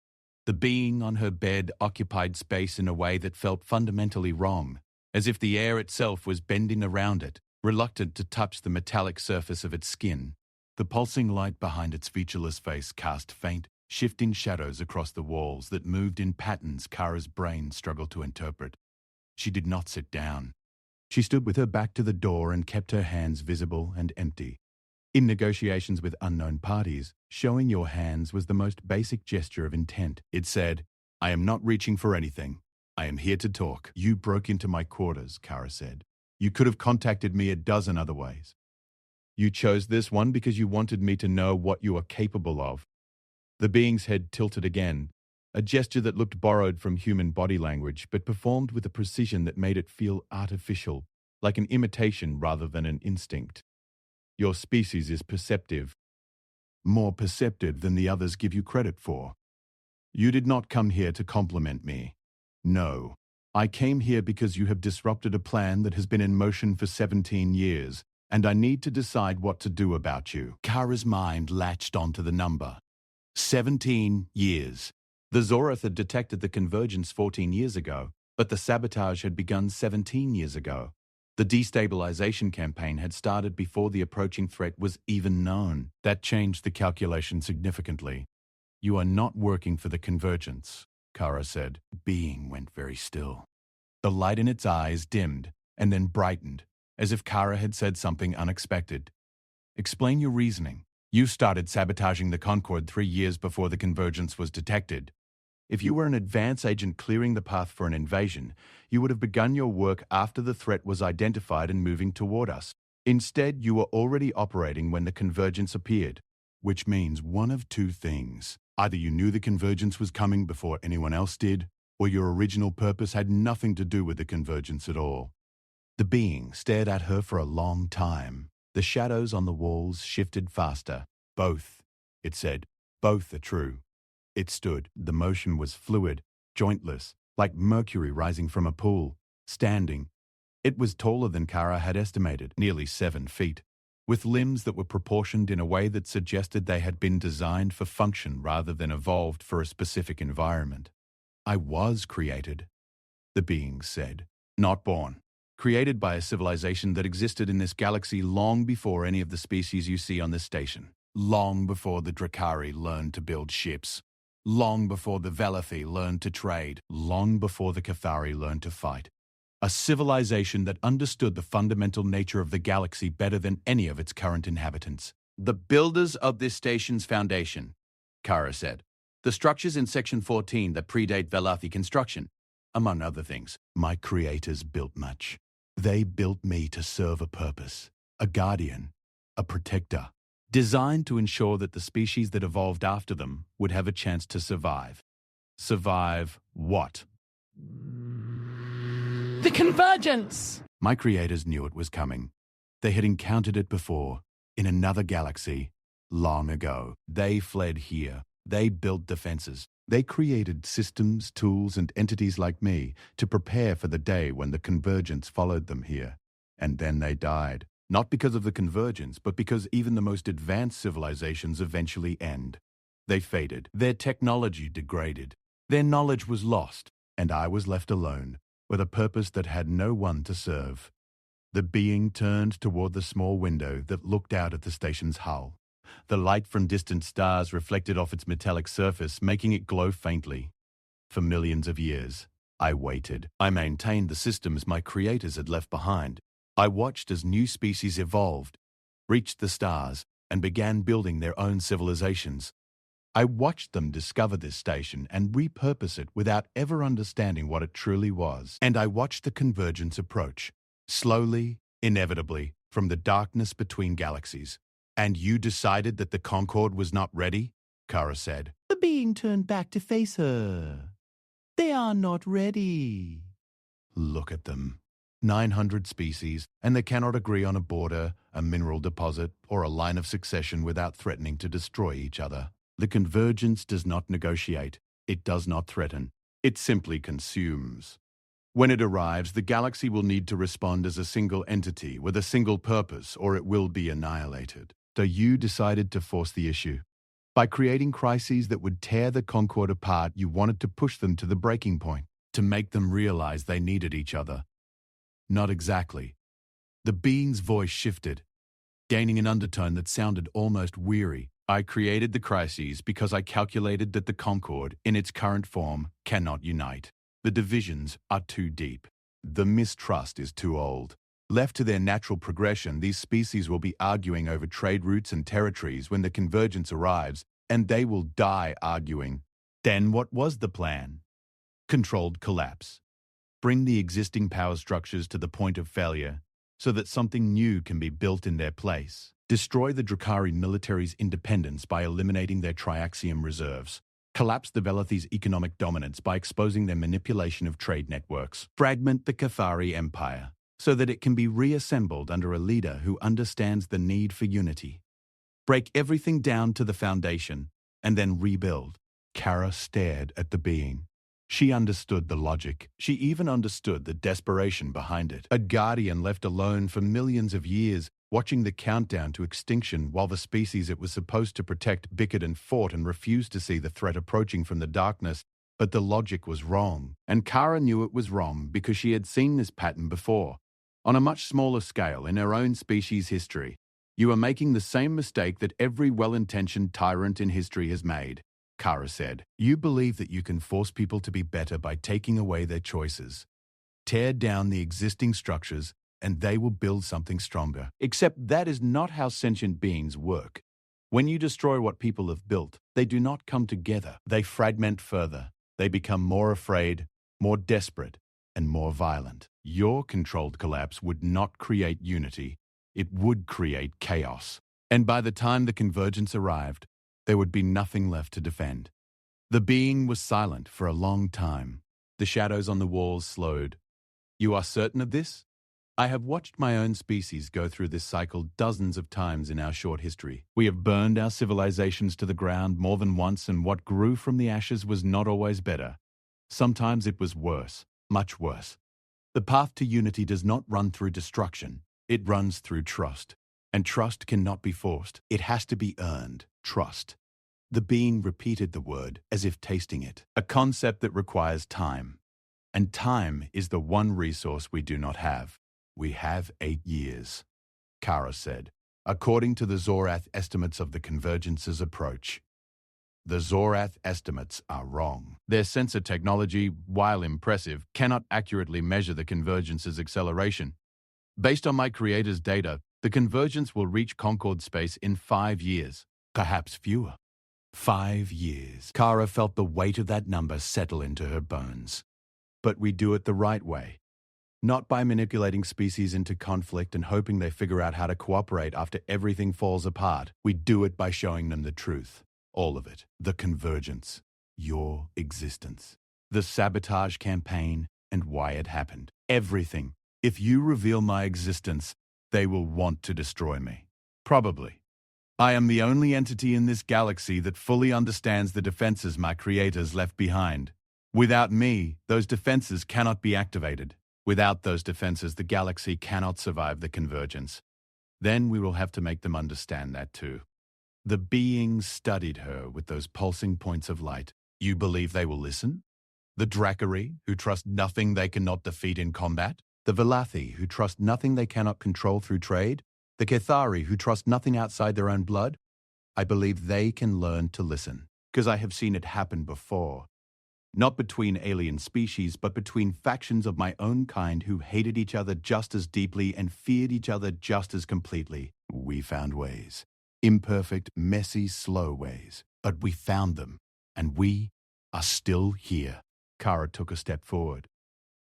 The being on her bed occupied space in a way that felt fundamentally wrong, as if the air itself was bending around it, reluctant to touch the metallic surface of its skin. The pulsing light behind its featureless face cast faint, shifting shadows across the walls that moved in patterns Kara's brain struggled to interpret. She did not sit down. She stood with her back to the door and kept her hands visible and empty. In negotiations with unknown parties, showing your hands was the most basic gesture of intent. It said, I am not reaching for anything. I am here to talk. You broke into my quarters, Kara said. You could have contacted me a dozen other ways. You chose this one because you wanted me to know what you are capable of. The being's head tilted again, a gesture that looked borrowed from human body language but performed with a precision that made it feel artificial, like an imitation rather than an instinct. Your species is perceptive, more perceptive than the others give you credit for. You did not come here to compliment me. No, I came here because you have disrupted a plan that has been in motion for 17 years, and I need to decide what to do about you. Kara's mind latched onto the number. 17 years. The Zorath had detected the convergence 14 years ago, but the sabotage had begun 17 years ago. The destabilization campaign had started before the approaching threat was even known. That changed the calculation significantly. You are not working for the convergence, Kara said. Being went very still. The light in its eyes dimmed and then brightened, as if Kara had said something unexpected. Explain your reasoning. You started sabotaging the Concorde 3 years before the convergence was detected. If you were an advance agent clearing the path for an invasion, you would have begun your work after the threat was identified and moving toward us. Instead, you were already operating when the convergence appeared, which means one of two things. Either you knew the convergence was coming before anyone else did, or your original purpose had nothing to do with the convergence at all. The being stared at her for a long time. The shadows on the walls shifted faster. Both, it said, both are true. It stood. The motion was fluid, jointless, like mercury rising from a pool, standing. It was taller than Kara had estimated, nearly 7 feet, with limbs that were proportioned in a way that suggested they had been designed for function rather than evolved for a specific environment. I was created, the being said, not born. Created by a civilization that existed in this galaxy long before any of the species you see on this station. Long before the Drakari learned to build ships. Long before the Velathi learned to trade. Long before the Cathari learned to fight. A civilization that understood the fundamental nature of the galaxy better than any of its current inhabitants. The builders of this station's foundation, Kara said. The structures in Section 14 that predate Velathi construction. Among other things, my creators built much. They built me to serve a purpose, a guardian, a protector, designed to ensure that the species that evolved after them would have a chance to survive. Survive what? The convergence! My creators knew it was coming. They had encountered it before, in another galaxy, long ago. They fled here. They built defenses. They created systems, tools, and entities like me to prepare for the day when the convergence followed them here. And then they died. Not because of the convergence, but because even the most advanced civilizations eventually end. They faded. Their technology degraded. Their knowledge was lost. And I was left alone, with a purpose that had no one to serve. The being turned toward the small window that looked out at the station's hull. The light from distant stars reflected off its metallic surface, making it glow faintly. For millions of years, I waited. I maintained the systems my creators had left behind. I watched as new species evolved, reached the stars, and began building their own civilizations. I watched them discover this station and repurpose it without ever understanding what it truly was. And I watched the convergence approach, slowly, inevitably, from the darkness between galaxies. And you decided that the Concord was not ready? Kara said. The being turned back to face her. They are not ready. Look at them. 900 species, and they cannot agree on a border, a mineral deposit, or a line of succession without threatening to destroy each other. The convergence does not negotiate. It does not threaten. It simply consumes. When it arrives, the galaxy will need to respond as a single entity with a single purpose, or it will be annihilated. So you decided to force the issue. By creating crises that would tear the Concord apart, you wanted to push them to the breaking point, to make them realize they needed each other. Not exactly. The being's voice shifted, gaining an undertone that sounded almost weary. I created the crises because I calculated that the Concord, in its current form, cannot unite. The divisions are too deep. The mistrust is too old. Left to their natural progression, these species will be arguing over trade routes and territories when the convergence arrives, and they will die arguing. Then what was the plan? Controlled collapse. Bring the existing power structures to the point of failure so that something new can be built in their place. Destroy the Drakari military's independence by eliminating their triaxium reserves. Collapse the Velathi's economic dominance by exposing their manipulation of trade networks. Fragment the Cathari Empire so that it can be reassembled under a leader who understands the need for unity. Break everything down to the foundation and then rebuild. Kara stared at the being. She understood the logic. She even understood the desperation behind it. A guardian left alone for millions of years, watching the countdown to extinction while the species it was supposed to protect bickered and fought and refused to see the threat approaching from the darkness. But the logic was wrong, and Kara knew it was wrong because she had seen this pattern before. On a much smaller scale in her own species' history, you are making the same mistake that every well-intentioned tyrant in history has made, Kara said. You believe that you can force people to be better by taking away their choices. Tear down the existing structures and they will build something stronger. Except that is not how sentient beings work. When you destroy what people have built, they do not come together. They fragment further. They become more afraid, more desperate, and more violent. Your controlled collapse would not create unity. It would create chaos. And by the time the convergence arrived, there would be nothing left to defend. The being was silent for a long time. The shadows on the walls slowed. You are certain of this? I have watched my own species go through this cycle dozens of times in our short history. We have burned our civilizations to the ground more than once, and what grew from the ashes was not always better. Sometimes it was worse, much worse. The path to unity does not run through destruction. It runs through trust. And trust cannot be forced. It has to be earned. Trust. The being repeated the word as if tasting it, a concept that requires time. And time is the one resource we do not have. We have 8 years, Kara said, according to the Zorath estimates of the convergence's approach. The Zorath estimates are wrong. Their sensor technology, while impressive, cannot accurately measure the convergence's acceleration. Based on my creator's data, the convergence will reach Concord space in 5 years, perhaps fewer. 5 years. Kara felt the weight of that number settle into her bones. But we do it the right way. Not by manipulating species into conflict and hoping they figure out how to cooperate after everything falls apart. We do it by showing them the truth. All of it. The convergence. Your existence. The sabotage campaign and why it happened. Everything. If you reveal my existence, they will want to destroy me. Probably. I am the only entity in this galaxy that fully understands the defenses my creators left behind. Without me, those defenses cannot be activated. Without those defenses, the galaxy cannot survive the convergence. Then we will have to make them understand that too. The beings studied her with those pulsing points of light. You believe they will listen? The Dracari, who trust nothing they cannot defeat in combat? The Velathi, who trust nothing they cannot control through trade? The Cathari, who trust nothing outside their own blood? I believe they can learn to listen, because I have seen it happen before. Not between alien species, but between factions of my own kind who hated each other just as deeply and feared each other just as completely. We found ways. Imperfect, messy, slow ways. But we found them. And we are still here. Kara took a step forward.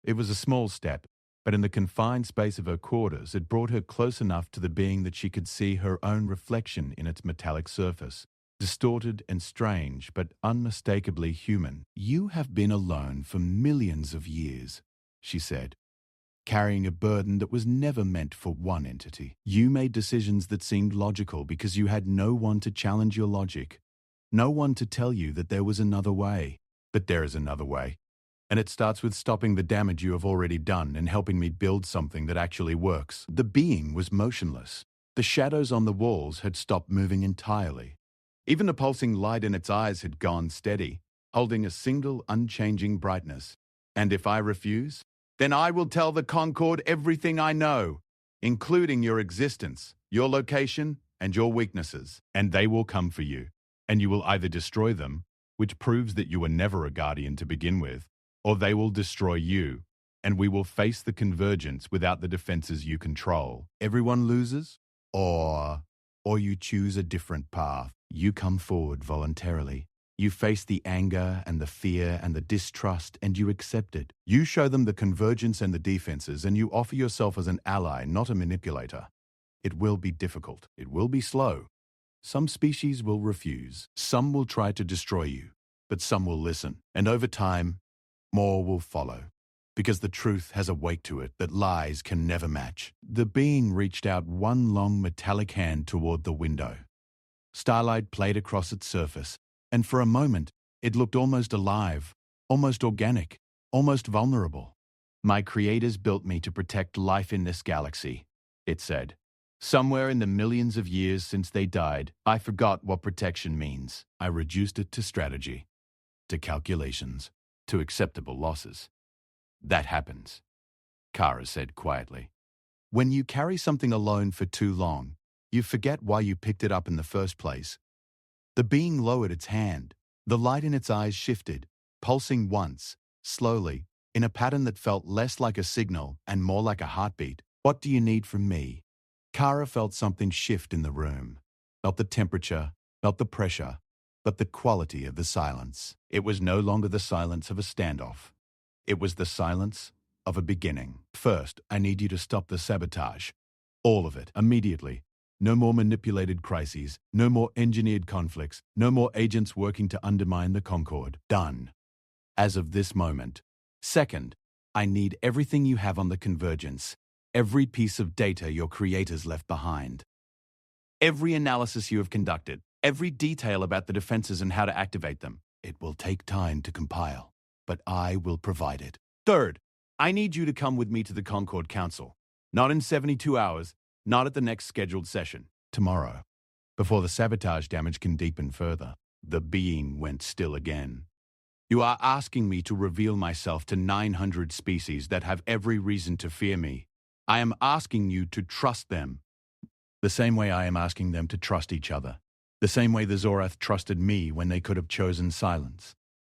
It was a small step, but in the confined space of her quarters, it brought her close enough to the being that she could see her own reflection in its metallic surface. Distorted and strange, but unmistakably human. You have been alone for millions of years, she said, carrying a burden that was never meant for one entity. You made decisions that seemed logical because you had no one to challenge your logic, no one to tell you that there was another way. But there is another way, and it starts with stopping the damage you have already done and helping me build something that actually works. The being was motionless. The shadows on the walls had stopped moving entirely. Even the pulsing light in its eyes had gone steady, holding a single unchanging brightness. And if I refuse, then I will tell the Concord everything I know, including your existence, your location, and your weaknesses. And they will come for you. And you will either destroy them, which proves that you were never a guardian to begin with, or they will destroy you, and we will face the convergence without the defenses you control. Everyone loses? Or you choose a different path. You come forward voluntarily. You face the anger and the fear and the distrust, and you accept it. You show them the convergence and the defenses, and you offer yourself as an ally, not a manipulator. It will be difficult. It will be slow. Some species will refuse. Some will try to destroy you, but some will listen. And over time, more will follow. Because the truth has a weight to it that lies can never match. The being reached out one long metallic hand toward the window. Starlight played across its surface, and for a moment, it looked almost alive, almost organic, almost vulnerable. My creators built me to protect life in this galaxy, it said. Somewhere in the millions of years since they died, I forgot what protection means. I reduced it to strategy, to calculations, to acceptable losses. That happens, Kara said quietly. When you carry something alone for too long, you forget why you picked it up in the first place. The being lowered its hand. The light in its eyes shifted, pulsing once, slowly, in a pattern that felt less like a signal and more like a heartbeat. What do you need from me? Kara felt something shift in the room. Felt the temperature, felt the pressure, but the quality of the silence. It was no longer the silence of a standoff. It was the silence of a beginning. First, I need you to stop the sabotage. All of it, immediately. No more manipulated crises, no more engineered conflicts, no more agents working to undermine the Concorde. Done. As of this moment. Second, I need everything you have on the Convergence, every piece of data your creators left behind. Every analysis you have conducted, every detail about the defenses and how to activate them. It will take time to compile, but I will provide it. Third, I need you to come with me to the Concorde Council. Not in 72 hours, not at the next scheduled session. Tomorrow. Before the sabotage damage can deepen further, the being went still again. You are asking me to reveal myself to 900 species that have every reason to fear me. I am asking you to trust them. The same way I am asking them to trust each other. The same way the Zorath trusted me when they could have chosen silence.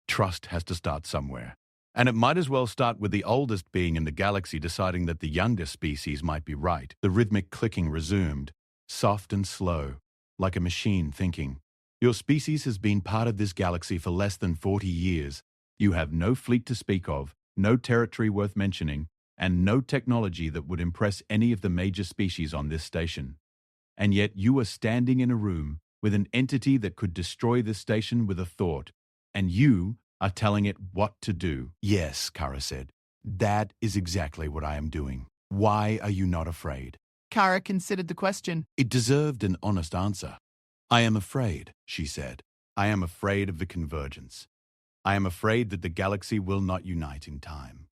Trust has to start somewhere. And it might as well start with the oldest being in the galaxy deciding that the youngest species might be right. The rhythmic clicking resumed, soft and slow, like a machine thinking. Your species has been part of this galaxy for less than 40 years. You have no fleet to speak of, no territory worth mentioning, and no technology that would impress any of the major species on this station. And yet you are standing in a room with an entity that could destroy this station with a thought, and you are telling it what to do. Yes, Kara said. That is exactly what I am doing. Why are you not afraid? Kara considered the question. It deserved an honest answer. I am afraid, she said. I am afraid of the convergence. I am afraid that the galaxy will not unite in time.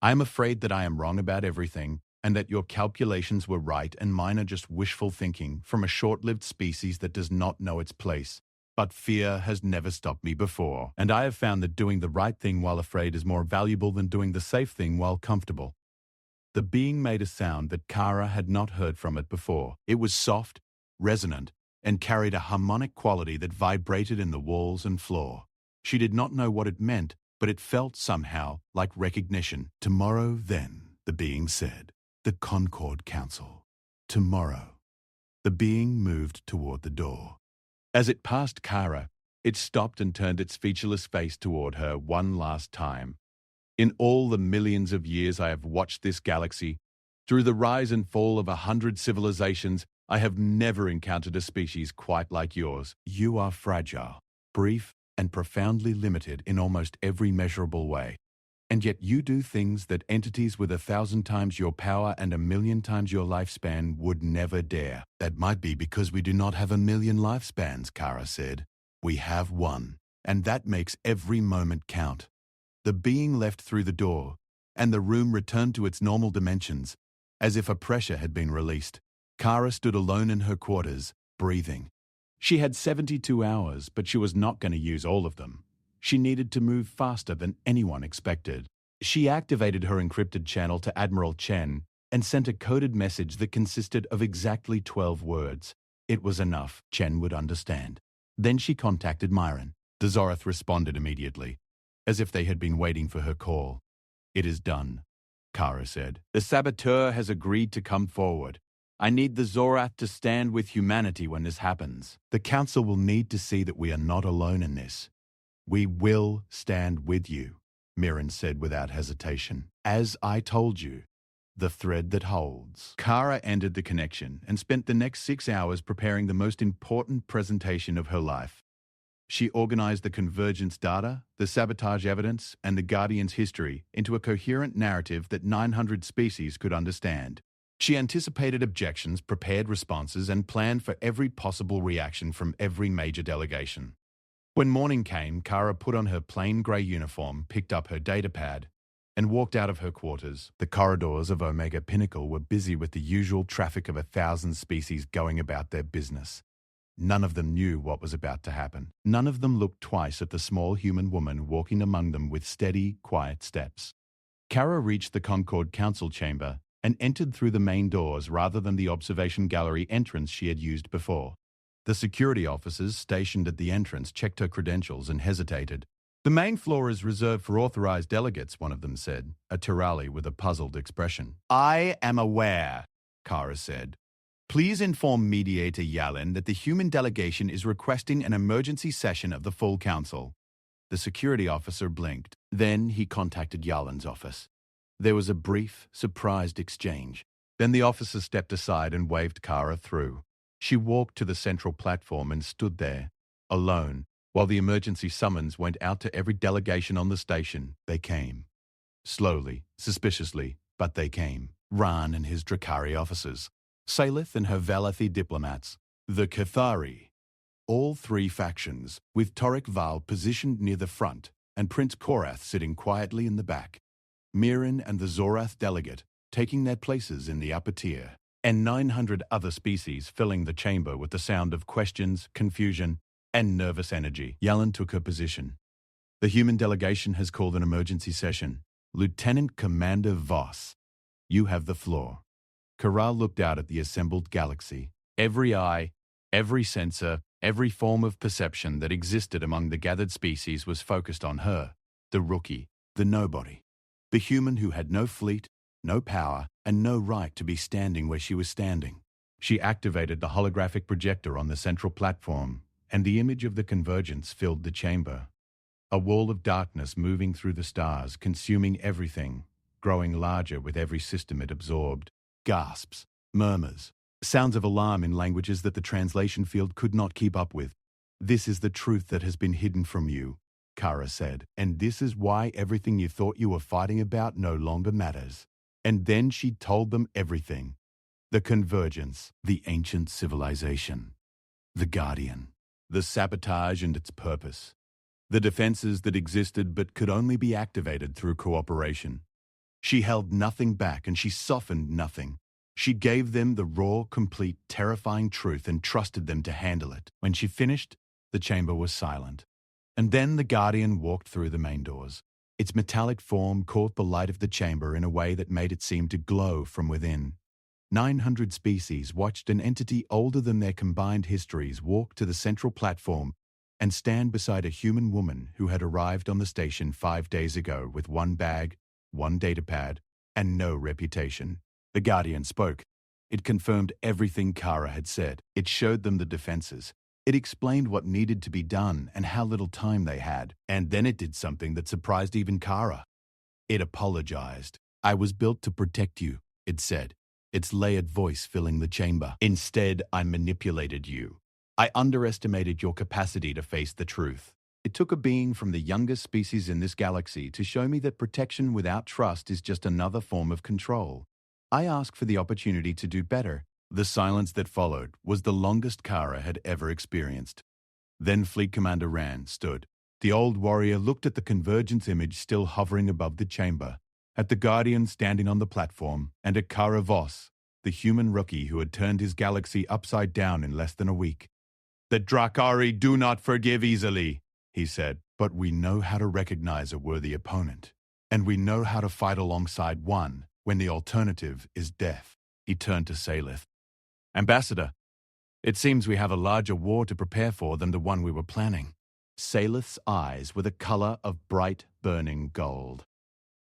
I am afraid that I am wrong about everything and that your calculations were right and mine are just wishful thinking from a short-lived species that does not know its place. But fear has never stopped me before, and I have found that doing the right thing while afraid is more valuable than doing the safe thing while comfortable. The being made a sound that Kara had not heard from it before. It was soft, resonant, and carried a harmonic quality that vibrated in the walls and floor. She did not know what it meant, but it felt somehow like recognition. Tomorrow, then, the being said. The Concorde Council. Tomorrow. The being moved toward the door. As it passed Kara, it stopped and turned its featureless face toward her one last time. In all the millions of years I have watched this galaxy, through the rise and fall of 100 civilizations, I have never encountered a species quite like yours. You are fragile, brief, and profoundly limited in almost every measurable way. And yet you do things that entities with 1,000 times your power and 1,000,000 times your lifespan would never dare. That might be because we do not have 1,000,000 lifespans, Kara said. We have one, and that makes every moment count. The being left through the door, and the room returned to its normal dimensions, as if a pressure had been released. Kara stood alone in her quarters, breathing. She had 72 hours, but she was not going to use all of them. She needed to move faster than anyone expected. She activated her encrypted channel to Admiral Chen and sent a coded message that consisted of exactly 12 words. It was enough. Chen would understand. Then she contacted Myron. The Zorath responded immediately, as if they had been waiting for her call. It is done, Kara said. The saboteur has agreed to come forward. I need the Zorath to stand with humanity when this happens. The Council will need to see that we are not alone in this. We will stand with you, Myron said without hesitation. As I told you, the thread that holds. Kara ended the connection and spent the next 6 hours preparing the most important presentation of her life. She organized the convergence data, the sabotage evidence, and the Guardian's history into a coherent narrative that 900 species could understand. She anticipated objections, prepared responses, and planned for every possible reaction from every major delegation. When morning came, Kara put on her plain grey uniform, picked up her datapad, and walked out of her quarters. The corridors of Omega Pinnacle were busy with the usual traffic of 1,000 species going about their business. None of them knew what was about to happen. None of them looked twice at the small human woman walking among them with steady, quiet steps. Kara reached the Concorde Council chamber and entered through the main doors rather than the observation gallery entrance she had used before. The security officers stationed at the entrance checked her credentials and hesitated. The main floor is reserved for authorized delegates, one of them said, a Tirali with a puzzled expression. I am aware, Kara said. Please inform Mediator Yalin that the human delegation is requesting an emergency session of the full council. The security officer blinked. Then he contacted Yalin's office. There was a brief, surprised exchange. Then the officer stepped aside and waved Kara through. She walked to the central platform and stood there, alone, while the emergency summons went out to every delegation on the station. They came. Slowly, suspiciously, but they came. Ran and his Drakari officers. Salith and her Valathi diplomats. The Cathari. All three factions, with Torik Val positioned near the front and Prince Korath sitting quietly in the back. Mirin and the Zorath delegate taking their places in the upper tier, and 900 other species filling the chamber with the sound of questions, confusion, and nervous energy. Yalin took her position. The human delegation has called an emergency session. Lieutenant Commander Voss, you have the floor. Kara looked out at the assembled galaxy. Every eye, every sensor, every form of perception that existed among the gathered species was focused on her, the rookie, the nobody. The human who had no fleet, no power, and no right to be standing where she was standing. She activated the holographic projector on the central platform, and the image of the convergence filled the chamber. A wall of darkness moving through the stars, consuming everything, growing larger with every system it absorbed. Gasps, murmurs, sounds of alarm in languages that the translation field could not keep up with. This is the truth that has been hidden from you, Kara said, and this is why everything you thought you were fighting about no longer matters. And then she told them everything. The convergence, the ancient civilization, the Guardian, the sabotage and its purpose, the defenses that existed but could only be activated through cooperation. She held nothing back and she softened nothing. She gave them the raw, complete, terrifying truth and trusted them to handle it. When she finished, the chamber was silent. And then the Guardian walked through the main doors. Its metallic form caught the light of the chamber in a way that made it seem to glow from within. 900 species watched an entity older than their combined histories walk to the central platform and stand beside a human woman who had arrived on the station 5 days ago with one bag, one datapad, and no reputation. The Guardian spoke. It confirmed everything Kara had said. It showed them the defenses. It explained what needed to be done and how little time they had. And then it did something that surprised even Kara. It apologized. I was built to protect you, it said, its layered voice filling the chamber. Instead, I manipulated you. I underestimated your capacity to face the truth. It took a being from the youngest species in this galaxy to show me that protection without trust is just another form of control. I asked for the opportunity to do better. The silence that followed was the longest Kara had ever experienced. Then Fleet Commander Rand stood. The old warrior looked at the convergence image still hovering above the chamber, at the Guardian standing on the platform, and at Kara Voss, the human rookie who had turned his galaxy upside down in less than a week. The Drakari do not forgive easily, he said, but we know how to recognize a worthy opponent, and we know how to fight alongside one when the alternative is death. He turned to Salith. Ambassador, it seems we have a larger war to prepare for than the one we were planning. Salith's eyes were the color of bright, burning gold.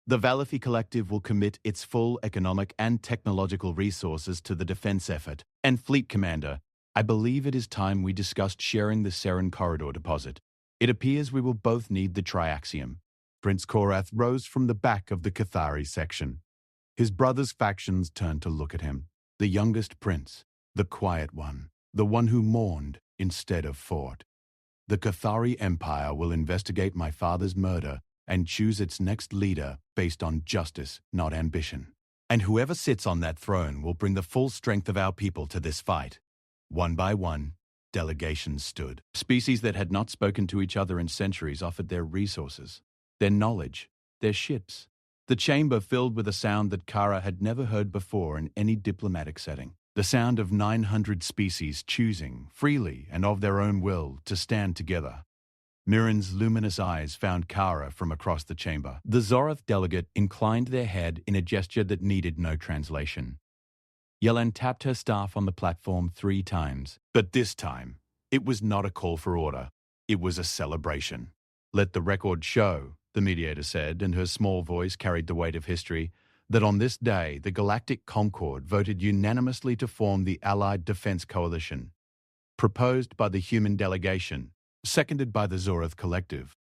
The Valathi Collective will commit its full economic and technological resources to the defense effort. And Fleet Commander, I believe it is time we discussed sharing the Seren Corridor deposit. It appears we will both need the Triaxium. Prince Korath rose from the back of the Cathari section. His brother's factions turned to look at him. The youngest prince, the quiet one, the one who mourned instead of fought. The Cathari Empire will investigate my father's murder and choose its next leader based on justice, not ambition. And whoever sits on that throne will bring the full strength of our people to this fight. One by one, delegations stood. Species that had not spoken to each other in centuries offered their resources, their knowledge, their ships. The chamber filled with a sound that Kara had never heard before in any diplomatic setting. The sound of 900 species choosing, freely and of their own will, to stand together. Mirin's luminous eyes found Kara from across the chamber. The Zorath delegate inclined their head in a gesture that needed no translation. Yelan tapped her staff on the platform 3 times. But this time, it was not a call for order. It was a celebration. Let the record show, the mediator said, and her small voice carried the weight of history. that on this day the Galactic Concord voted unanimously to form the Allied Defense Coalition, proposed by the human delegation, seconded by the Zorath Collective,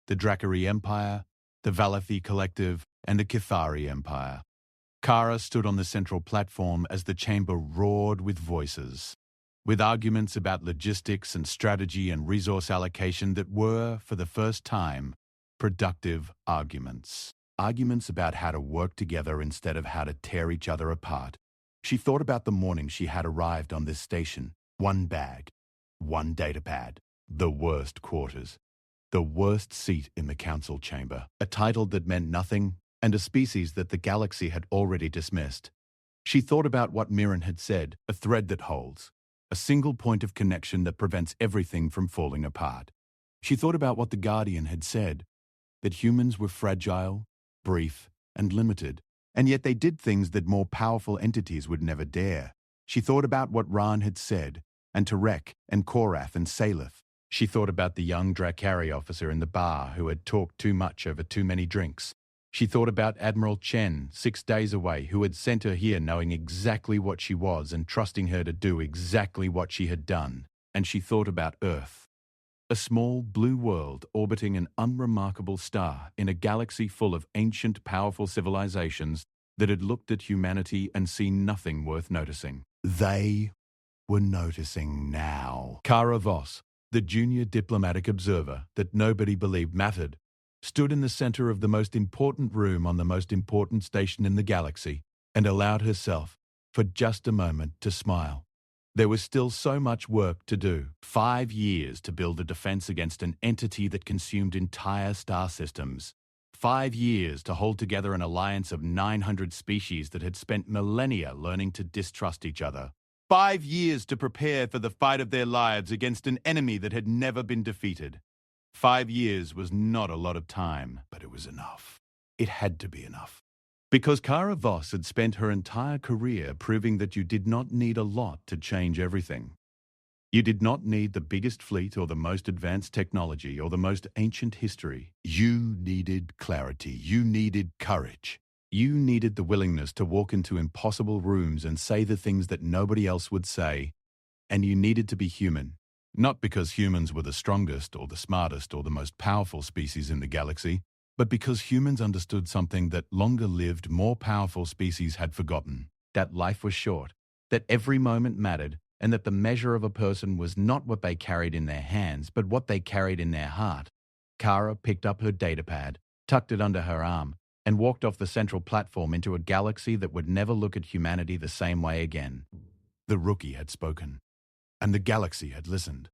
the Dracari Empire, the Valathi Collective, and the Kithari Empire. Kara stood on the central platform as the chamber roared with voices, with arguments about logistics and strategy and resource allocation that were, for the first time, productive arguments. Arguments about how to work together instead of how to tear each other apart. She thought about the morning she had arrived on this station. One bag, one datapad, the worst quarters, the worst seat in the council chamber, a title that meant nothing, and a species that the galaxy had already dismissed. She thought about what Mirren had said, a thread that holds, a single point of connection that prevents everything from falling apart. She thought about what the Guardian had said, that humans were fragile, brief, and limited, and yet they did things that more powerful entities would never dare. She thought about what Ran had said, and Tarek, and Korath, and Salith. She thought about the young Dracari officer in the bar who had talked too much over too many drinks. She thought about Admiral Chen, 6 days away, who had sent her here knowing exactly what she was and trusting her to do exactly what she had done. And she thought about Earth. A small blue world orbiting an unremarkable star in a galaxy full of ancient, powerful civilizations that had looked at humanity and seen nothing worth noticing. They were noticing now. Kara Voss, the junior diplomatic observer that nobody believed mattered, stood in the center of the most important room on the most important station in the galaxy and allowed herself, for just a moment, to smile. There was still so much work to do. 5 years to build a defense against an entity that consumed entire star systems. 5 years to hold together an alliance of 900 species that had spent millennia learning to distrust each other. 5 years to prepare for the fight of their lives against an enemy that had never been defeated. 5 years was not a lot of time, but it was enough. It had to be enough. Because Kara Voss had spent her entire career proving that you did not need a lot to change everything. You did not need the biggest fleet or the most advanced technology or the most ancient history. You needed clarity. You needed courage. You needed the willingness to walk into impossible rooms and say the things that nobody else would say. And you needed to be human. Not because humans were the strongest or the smartest or the most powerful species in the galaxy, but because humans understood something that longer-lived, more powerful species had forgotten, that life was short, that every moment mattered, and that the measure of a person was not what they carried in their hands, but what they carried in their heart. Kara picked up her datapad, tucked it under her arm, and walked off the central platform into a galaxy that would never look at humanity the same way again. The rookie had spoken, and the galaxy had listened.